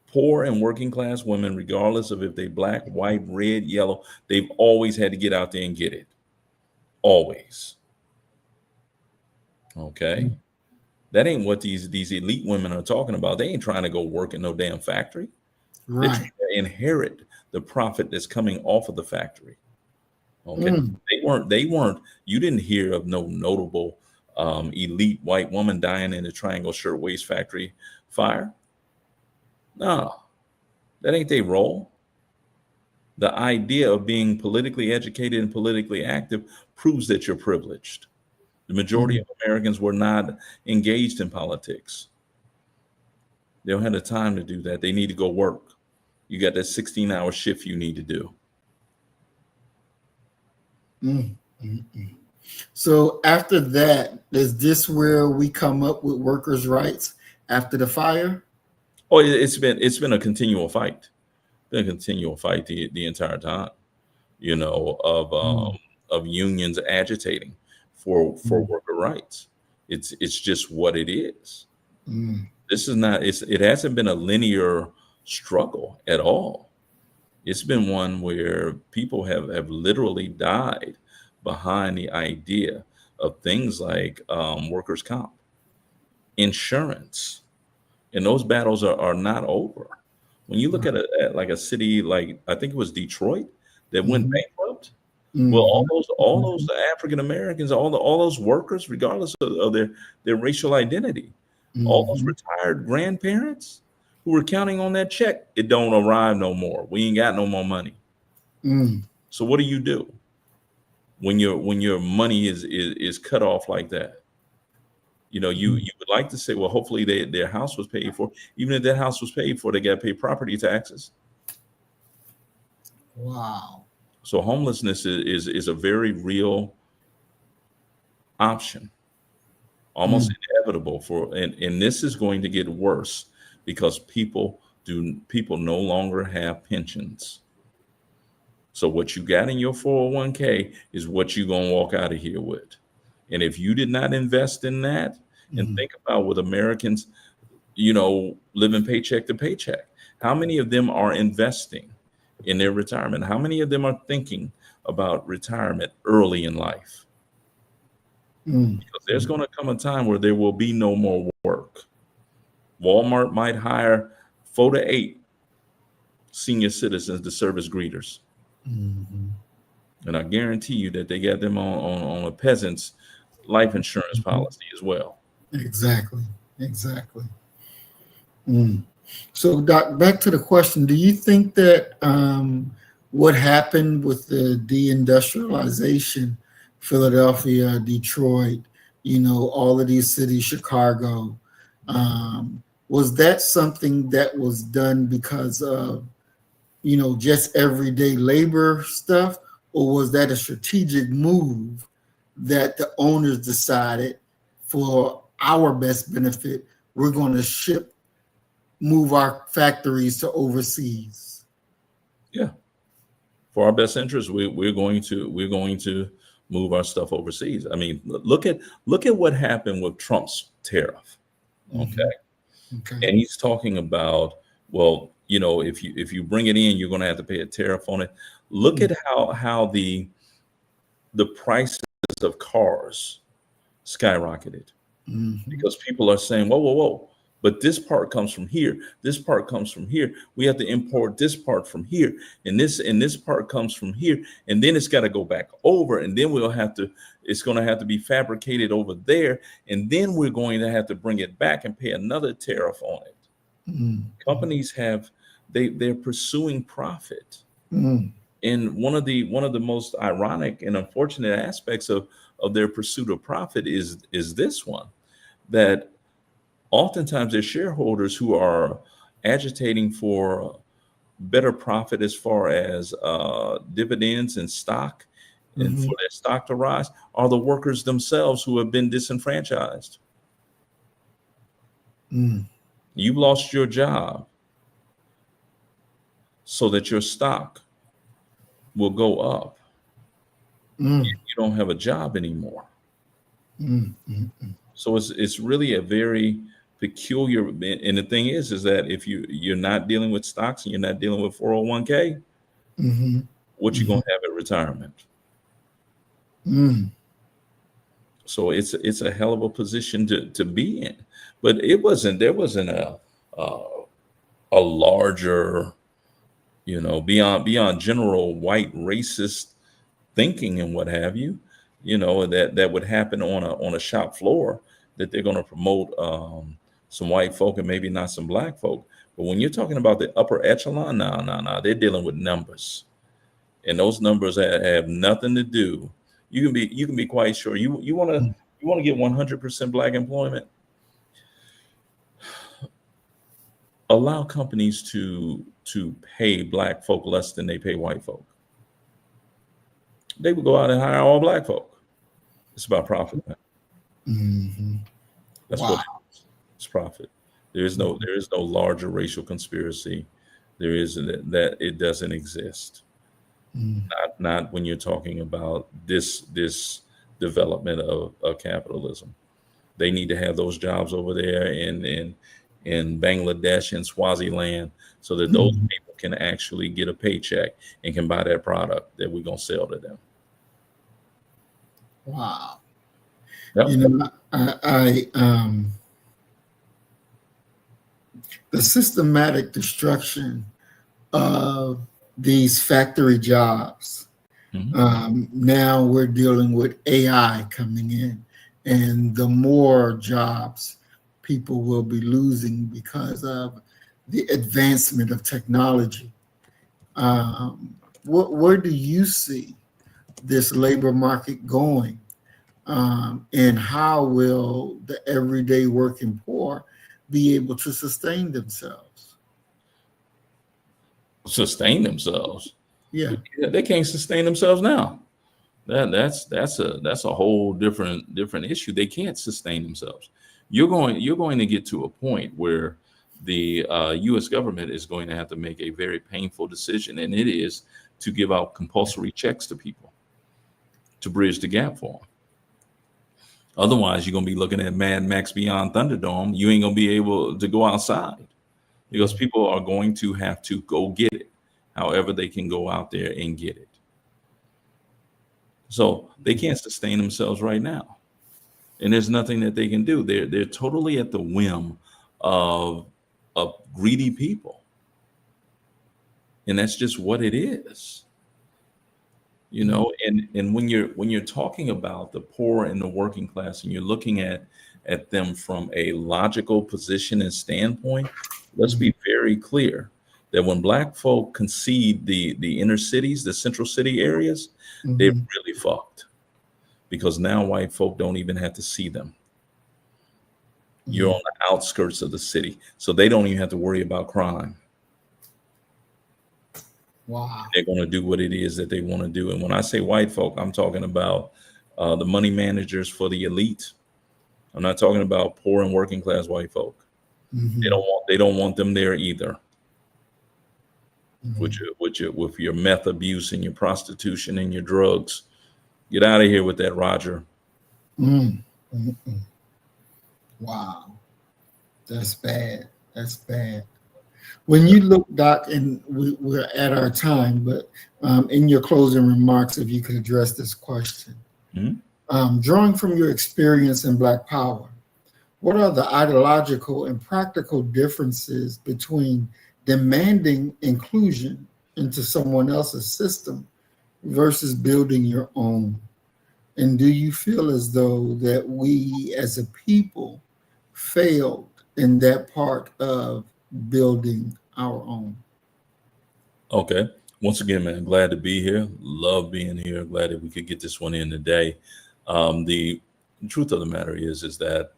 Poor and working class women, regardless of if they black, white, red, yellow, they've always had to get out there and get it. Always. Okay. That ain't what these elite women are talking about. They ain't trying to go work in no damn factory. They're trying Right. to inherit the profit that's coming off of the factory. Okay. Mm. They weren't, you didn't hear of no notable elite white woman dying in the Triangle Shirtwaist Factory fire. No, that ain't their role. The idea of being politically educated and politically active proves that you're privileged. The majority of Americans were not engaged in politics. They don't have the time to do that. They need to go work. You got that 16-hour shift you need to do. Mm. Mm. Mm. So after that, is this where we come up with workers' rights after the fire? Oh, it's been a continual fight. Been a continual fight the entire time, Mm. of unions agitating for Mm. worker rights. It's just what it is. Mm. This is not, it hasn't been a linear struggle at all. It's been one where people have literally died behind the idea of things like workers' comp, insurance, and those battles are not over. When you look at like a city like, I think it was Detroit, that went Mhm. bankrupt. Well, Mhm. all those African Americans, all those workers, regardless of their racial identity, all those Mhm. retired grandparents who were counting on that check, it don't arrive no more. We ain't got no more money. Mm. So what do you do when your money is cut off like that? You would like to say, well, hopefully their house was paid for. Even if that house was paid for, they got to pay property taxes. Wow. So homelessness is a very real option, almost Mm. inevitable and this is going to get worse because people no longer have pensions. So what you got in your 401k is what you're going to walk out of here with. And if you did not invest in that, and Mm. think about with Americans, living paycheck to paycheck, how many of them are investing in their retirement? How many of them are thinking about retirement early in life? Mm. Because there's going to come a time where there will be no more work. Walmart might hire 4 to 8 senior citizens to serve as greeters. Mhm. And I guarantee you that they got them on a peasant's life insurance policy as well. Exactly. Exactly. Mm. So, Doc, back to the question: do you think that what happened with the deindustrialization, Philadelphia, Detroit, all of these cities, Chicago, was that something that was done because of just everyday labor stuff, or was that a strategic move that the owners decided for our best benefit, we're going to move our factories to overseas? Yeah, for our best interest, we're going to move our stuff overseas. I mean, look at what happened with Trump's tariff. Okay, Mm-hmm. Okay. and he's talking about, well, if you bring it in, you're going to have to pay a tariff on it. Look at how the prices of cars skyrocketed Mm-hmm. because people are saying, whoa, but this part comes from here, this part comes from here, we have to import this part from here, and this part comes from here, and then it's got to go back over, and then it's going to have to be fabricated over there, and then we're going to have to bring it back and pay another tariff on it. Mm-hmm. Companies they're pursuing profit. Mm-hmm. And one of the most ironic and unfortunate aspects of their pursuit of profit is this one, that oftentimes they're shareholders who are agitating for better profit as far as dividends and stock, and Mhm. for their stock to rise, are the workers themselves who have been disenfranchised. Mm. You've lost your job so that your stock will go up. Mm. You don't have a job anymore. Mm. Mm. So it's really a very peculiar. And the thing is that if you're not dealing with stocks and you're not dealing with 401k, Mhm. what you Mhm. gonna have at retirement? Mm. So it's a hell of a position to be in. But there wasn't a larger, beyond general white racist thinking and what have you, that would happen on a shop floor, that they're going to promote some white folk and maybe not some black folk. But when you're talking about the upper echelon, no, they're dealing with numbers, and those numbers have nothing to do. You can be quite sure you want to get 100% black employment. Allow companies to pay black folk less than they pay white folk. They would go out and hire all black folk. It's about profit, man. Mhm. That's Wow. what it is. It's profit. There is no larger racial conspiracy. There is that it doesn't exist. Mm. Not when you're talking about this development of capitalism. They need to have those jobs over there in Bangladesh and Swaziland, so that those Mhm. people can actually get a paycheck and can buy that product that we're gonna sell to them. Wow. Yep. You know, the systematic destruction of these factory jobs. Mhm. Now we're dealing with AI coming in, and the more jobs people will be losing because of the advancement of technology. Where do you see this labor market going? And how will the everyday working poor be able to sustain themselves? Sustain themselves. Yeah. Yeah, they can't sustain themselves now. That's a whole different issue. They can't sustain themselves. You're going to get to a point where the U.S. government is going to have to make a very painful decision, and it is to give out compulsory checks to people to bridge the gap for them. Otherwise, you're going to be looking at Mad Max Beyond Thunderdome. You ain't going to be able to go outside because people are going to have to go get it, however they can go out there and get it. So they can't sustain themselves right now, and there's nothing that they can do. They're totally at the whim of greedy people, and that's just what it is. And when you're talking about the poor and the working class, and you're looking at them from a logical position and standpoint, let's be very clear that when black folk concede the inner cities, the central city areas, they're Mhm. really fucked, because now white folk don't even have to see them. You're Mhm. on the outskirts of the city, so they don't even have to worry about crime. Wow. They're going to do what it is that they want to do. And when I say white folk, I'm talking about the money managers for the elite. I'm not talking about poor and working class white folk. Mhm. They don't want them there either. Mhm. With your meth abuse and your prostitution and your drugs. Get out of here with that, Roger. Mm. Mm-mm. Wow. That's bad. That's bad. When you look, Doc, and we're at our time, but in your closing remarks, if you could address this question. Mhm. Drawing from your experience in Black Power, what are the ideological and practical differences between demanding inclusion into someone else's system versus building your own? And do you feel as though that we as a people failed in that part of building our own? Okay. Once again, man, glad to be here. Love being here. Glad that we could get this one in today. The truth of the matter is that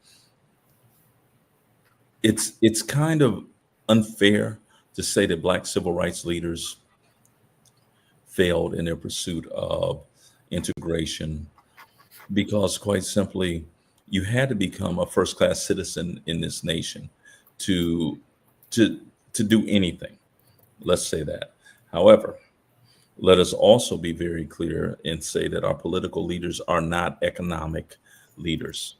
it's kind of unfair to say that Black civil rights leaders failed in their pursuit of integration, because quite simply, you had to become a first-class citizen in this nation to to do anything. Let's say that. However, let us also be very clear and say that our political leaders are not economic leaders.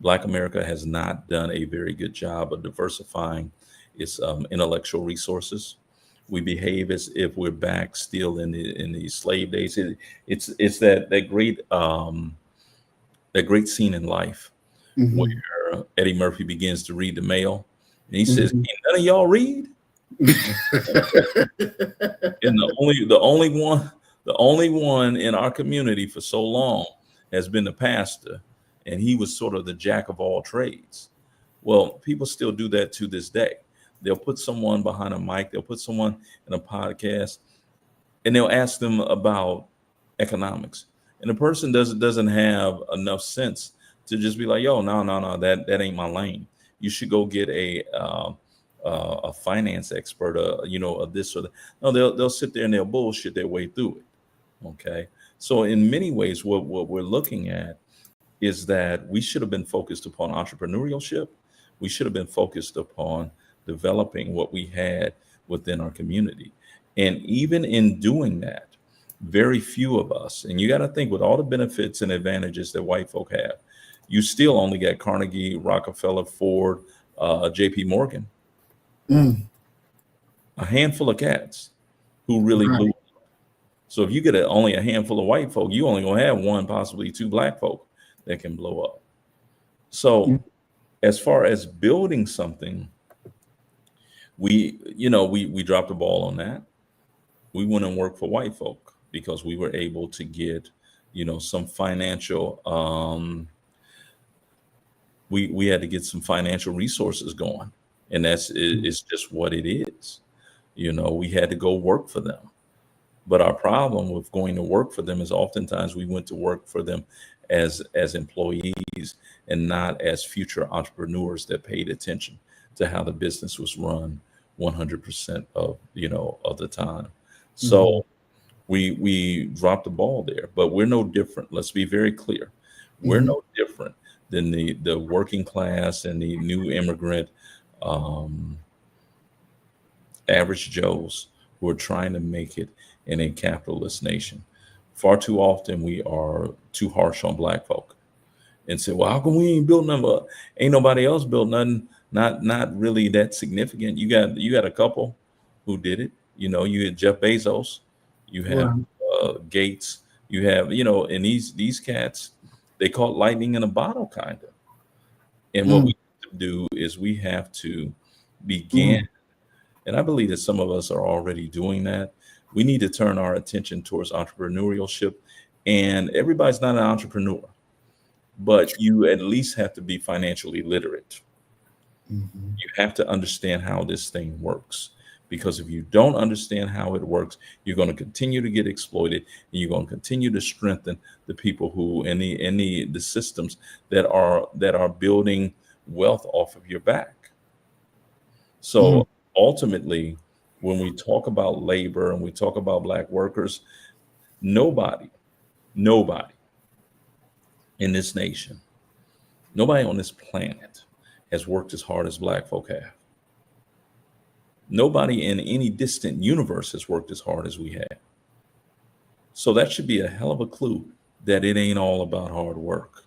Black America has not done a very good job of diversifying its intellectual resources. We behave as if we're back still in the slave days. It's that great scene in Life Mhm. where Eddie Murphy begins to read the mail, and he says, Mhm. "Can none of y'all read?" And the only one in our community for so long has been the pastor, and he was sort of the jack of all trades. Well, people still do that to this day. They'll put someone behind a mic, they'll put someone in a podcast, and they'll ask them about economics. And the person doesn't have enough sense to just be like, "Yo, no, that ain't my lane. You should go get a finance expert, this or that." No, they'll sit there and they'll bullshit their way through it. Okay, so in many ways, what we're looking at is that we should have been focused upon entrepreneurship. We should have been focused upon developing what we had within our community. And even in doing that, very few of us, and you got to think with all the benefits and advantages that white folk have, you still only got Carnegie, Rockefeller, Ford, JP Morgan, Mm. a handful of cats who really Right. blew up. So if you get only a handful of white folk, you only gonna have one, possibly two black folk that can blow up. So Mm. as far as building something, we dropped the ball on that. We went and worked for white folk because we were able to get, some financial. We had to get some financial resources going, and it's just what it is. We had to go work for them. But our problem with going to work for them is oftentimes we went to work for them as employees and not as future entrepreneurs that paid attention to how the business was run 100% of the time. So we dropped the ball there, but we're no different. Let's be very clear. We're Mhm. no different than the working class and the new immigrant um, average Joes who are trying to make it in a capitalist nation. Far too often we are too harsh on black folk and say, "Well, how come we ain't built nothing? Ain't nobody else built nothing? Not really that significant." You got a couple who did it. You had Jeff Bezos, you have Right. Gates, you have and these cats, they caught lightning in a bottle, kind of. And what Mm. we have to do is we have to begin, Mm. and I believe that some of us are already doing that. We need to turn our attention towards entrepreneurship, and everybody's not an entrepreneur, but you at least have to be financially literate. Mhm. You have to understand how this thing works. Because if you don't understand how it works, you're going to continue to get exploited, and you're going to continue to strengthen the people who and the systems that are building wealth off of your back. Mm. So ultimately, when we talk about labor and we talk about black workers, nobody, nobody in this nation, nobody on this planet has worked as hard as black folk have. Nobody in any distant universe has worked as hard as we have. So that should be a hell of a clue that it ain't all about hard work.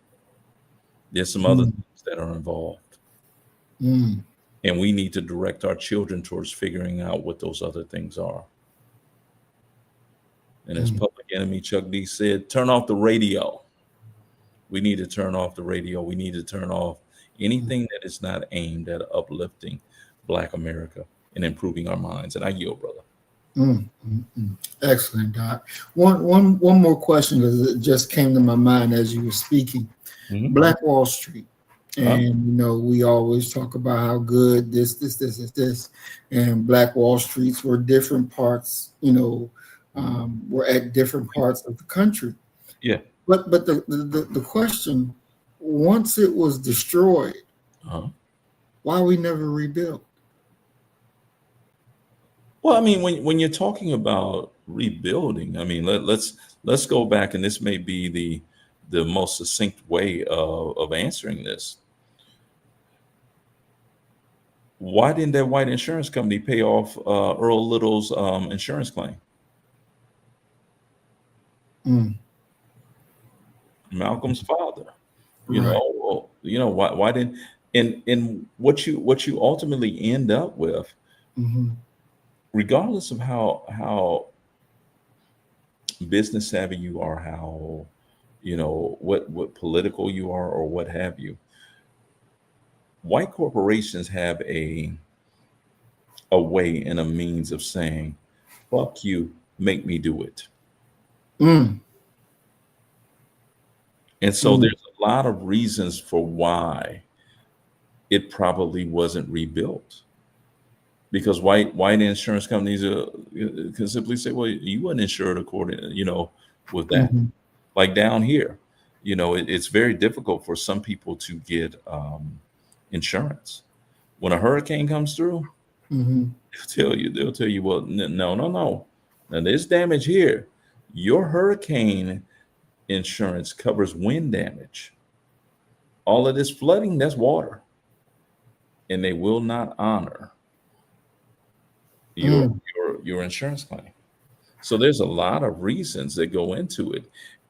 There's some other Mm. things that are involved. Mm. And we need to direct our children towards figuring out what those other things are. And as Mm. Public Enemy Chuck D said, turn off the radio. We need to turn off the radio. We need to turn off anything that is not aimed at uplifting Black America and improving our minds. And I yield, brother. Mm. Mm. Excellent, Doc. One more question, because it just came to my mind as you were speaking. Mhm. Black Wall Street. Huh? And we always talk about how good this, and Black Wall Streets were different parts, were at different parts of the country. Yeah. But the question, once it was destroyed, Uh-huh. why we never rebuilt. Well, I mean, when you're talking about rebuilding, I mean, let's go back, and this may be the most succinct way of answering this. Why didn't that white insurance company pay off Earl Little's insurance claim? Mm, Malcolm's father. right. Why didn't, and what you ultimately end up with, Hmm. regardless of how business savvy you are, how what political you are, or what have you, white corporations have a way and a means of saying, fuck you, make me do it. Mm, And so mm, there's a lot of reasons for why it probably wasn't rebuilt, because white insurance companies can simply say, well, you weren't insured according, with that. mhm, Like down here, it's very difficult for some people to get insurance. When a hurricane comes through, mhm, they'll tell you, well, no, no, no. Now there's damage here. Your hurricane insurance covers wind damage. All of this flooding, that's water. And they will not honor your mm, your insurance claim. So there's a lot of reasons that go into it.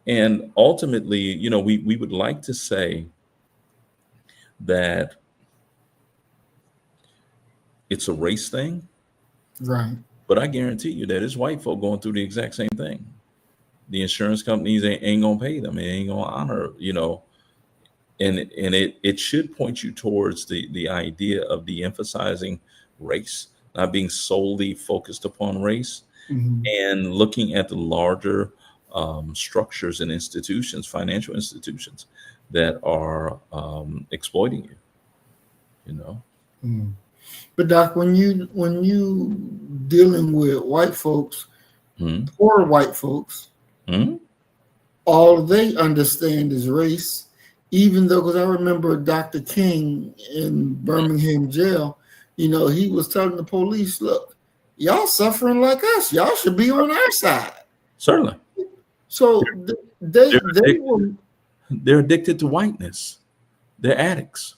And ultimately, we would like to say that it's a race thing, right. but I guarantee you that it's white folk going through the exact same thing. The insurance companies ain't gonna pay them. It ain't gonna honor, and it should point you towards the idea of de-emphasizing race, not being solely focused upon race, Mhm, and looking at the larger structures and institutions, financial institutions that are exploiting you. mm. But Doc, when you dealing with white folks, Hmm. poor white folks, Hmm. all they understand is race. Even though, because I remember Dr. King in Birmingham jail, he was telling the police, "Look, y'all suffering like us. Y'all should be on our side." Certainly, So they they're they addicted, were. they're addicted to whiteness. They're addicts.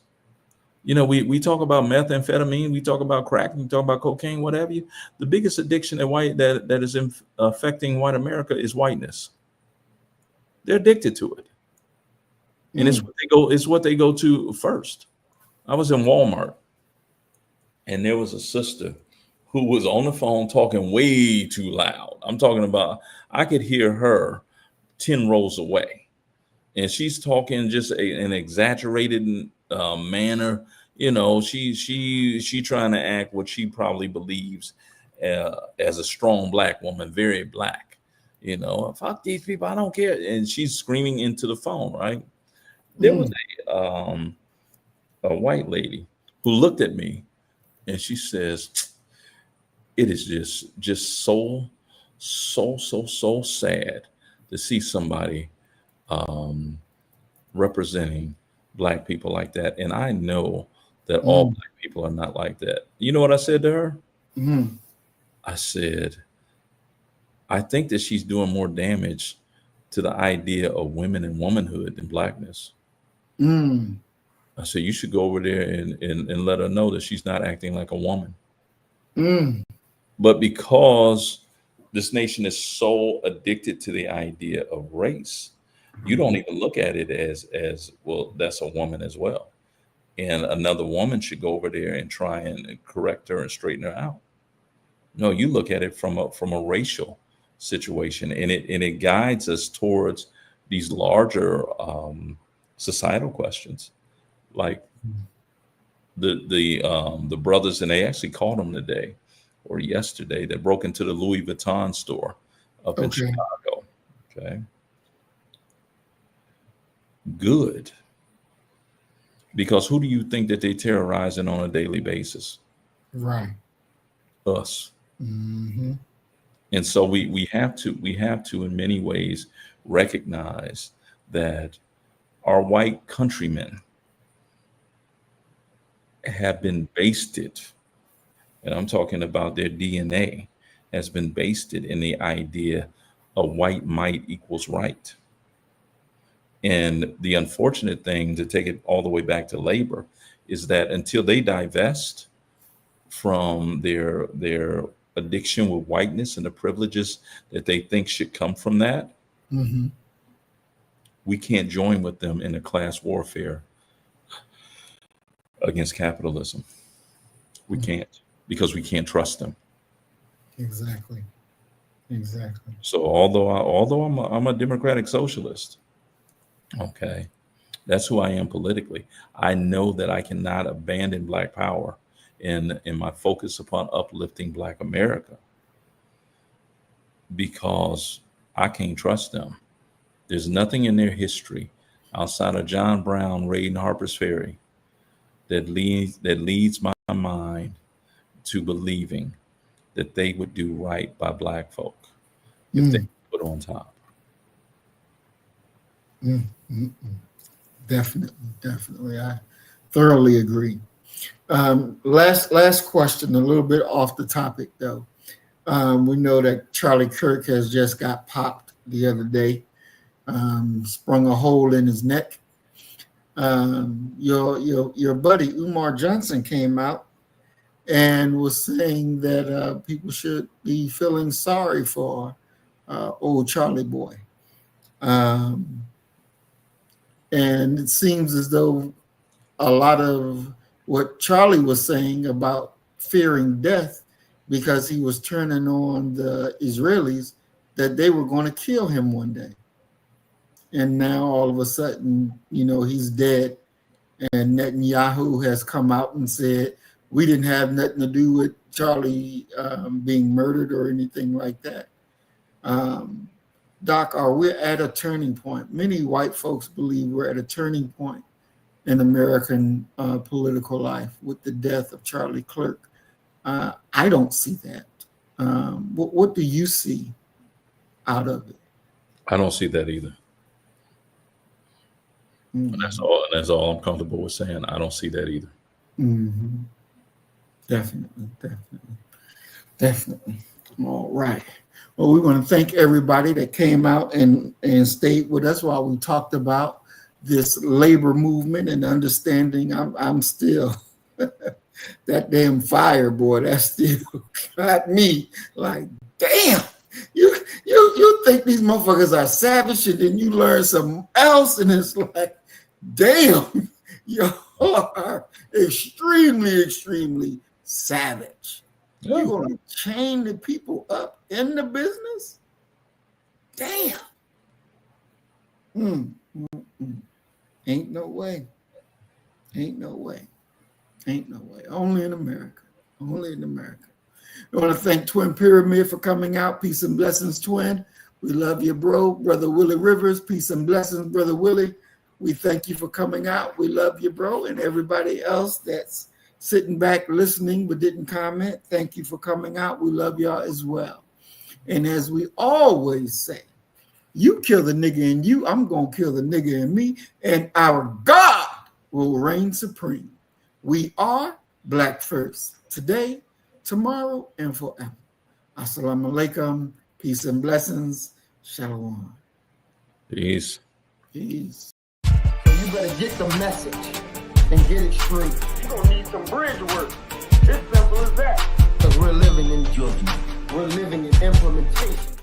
We talk about methamphetamine, we talk about crack, we talk about cocaine, whatever you. The biggest addiction that is affecting white America is whiteness. They're addicted to it, and Mm, it's what they go to first. I was in Walmart, and there was a sister who was on the phone talking way too loud. I'm talking about, I could hear her 10 rows away, and she's talking just an exaggerated manner. She trying to act what she probably believes as a strong black woman, very black. Fuck these people, I don't care, and she's screaming into the phone. Right, there was mm, a white lady who looked at me, and she says, it is just so sad to see somebody um, representing black people like that. And I know that all mm, black people are not like that. You know what I said to her? mm, I said, I think that she's doing more damage to the idea of women and womanhood than blackness. mm, I said, you should go over there and let her know that she's not acting like a woman. mm, But because this nation is so addicted to the idea of race, you don't even look at it as well, that's a woman as well. And another woman should go over there and try and correct her and straighten her out. No, you look at it from a racial situation, and it guides us towards these larger societal questions, like the brothers, and they actually caught them today or yesterday, that broke into the Louis Vuitton store up in okay. Chicago. Okay, good, because who do you think that they terrorizing on a daily basis? Right. Us. Hmm. And so we have to in many ways recognize that our white countrymen have been basted, and I'm talking about their DNA, has been basted in the idea of white might equals right. And the unfortunate thing, to take it all the way back to labor, is that until they divest from their addiction with whiteness and the privileges that they think should come from that, Mm-hmm. we can't join with them in a class warfare against capitalism. We can't, because we can't trust them. Exactly. Exactly. So although I'm a democratic socialist, okay, that's who I am politically. I know that I cannot abandon Black power in my focus upon uplifting Black America, because I can't trust them. There's nothing in their history outside of John Brown raiding Harper's Ferry that leads my mind to believing that they would do right by Black folk if they put on top. Definitely. I thoroughly agree. Last question, a little bit off the topic though. We know that Charlie Kirk has just got popped the other day, sprung a hole in his neck. Your buddy Umar Johnson came out and was saying that people should be feeling sorry for old Charlie boy. And it seems as though a lot of what Charlie was saying about fearing death because he was turning on the Israelis, that they were going to kill him one day. And now all of a sudden, he's dead. And Netanyahu has come out and said, we didn't have nothing to do with Charlie being murdered or anything like that. Doc, are we at a turning point? Many white folks believe we're at a turning point in American political life with the death of Charlie Kirk. I don't see that. What do you see out of it? I don't see that either. Mm-hmm. And that's all I'm comfortable with saying. I don't see that either. Mm-hmm. Definitely. All right. Well, we want to thank everybody that came out and stayed with us while we talked about this labor movement and understanding. I'm still that damn fire, boy. That still got me like, damn. You think these motherfuckers are savage, and then you learn something else, and it's like, damn, you are extremely savage. Yeah. You're gonna chain the people up in the business? Damn. Ain't no way. Only in America. I want to thank Twin Pyramid for coming out. Peace and blessings, Twin. We love you, bro. Brother Willie Rivers, peace and blessings, Brother Willie. We thank you for coming out. We love you, bro. And everybody else that's sitting back listening but didn't comment, thank you for coming out. We love y'all as well. And as we always say, you kill the nigga in you, I'm going to kill the nigga in me, and our God will reign supreme. We are Black First, today, tomorrow, and forever. Assalamu alaikum. Peace and blessings. Shalom. Peace. So you better get the message and get it straight. You're going to need some bridge work. It's simple as that. Because we're living in judgment. We're living in implementation.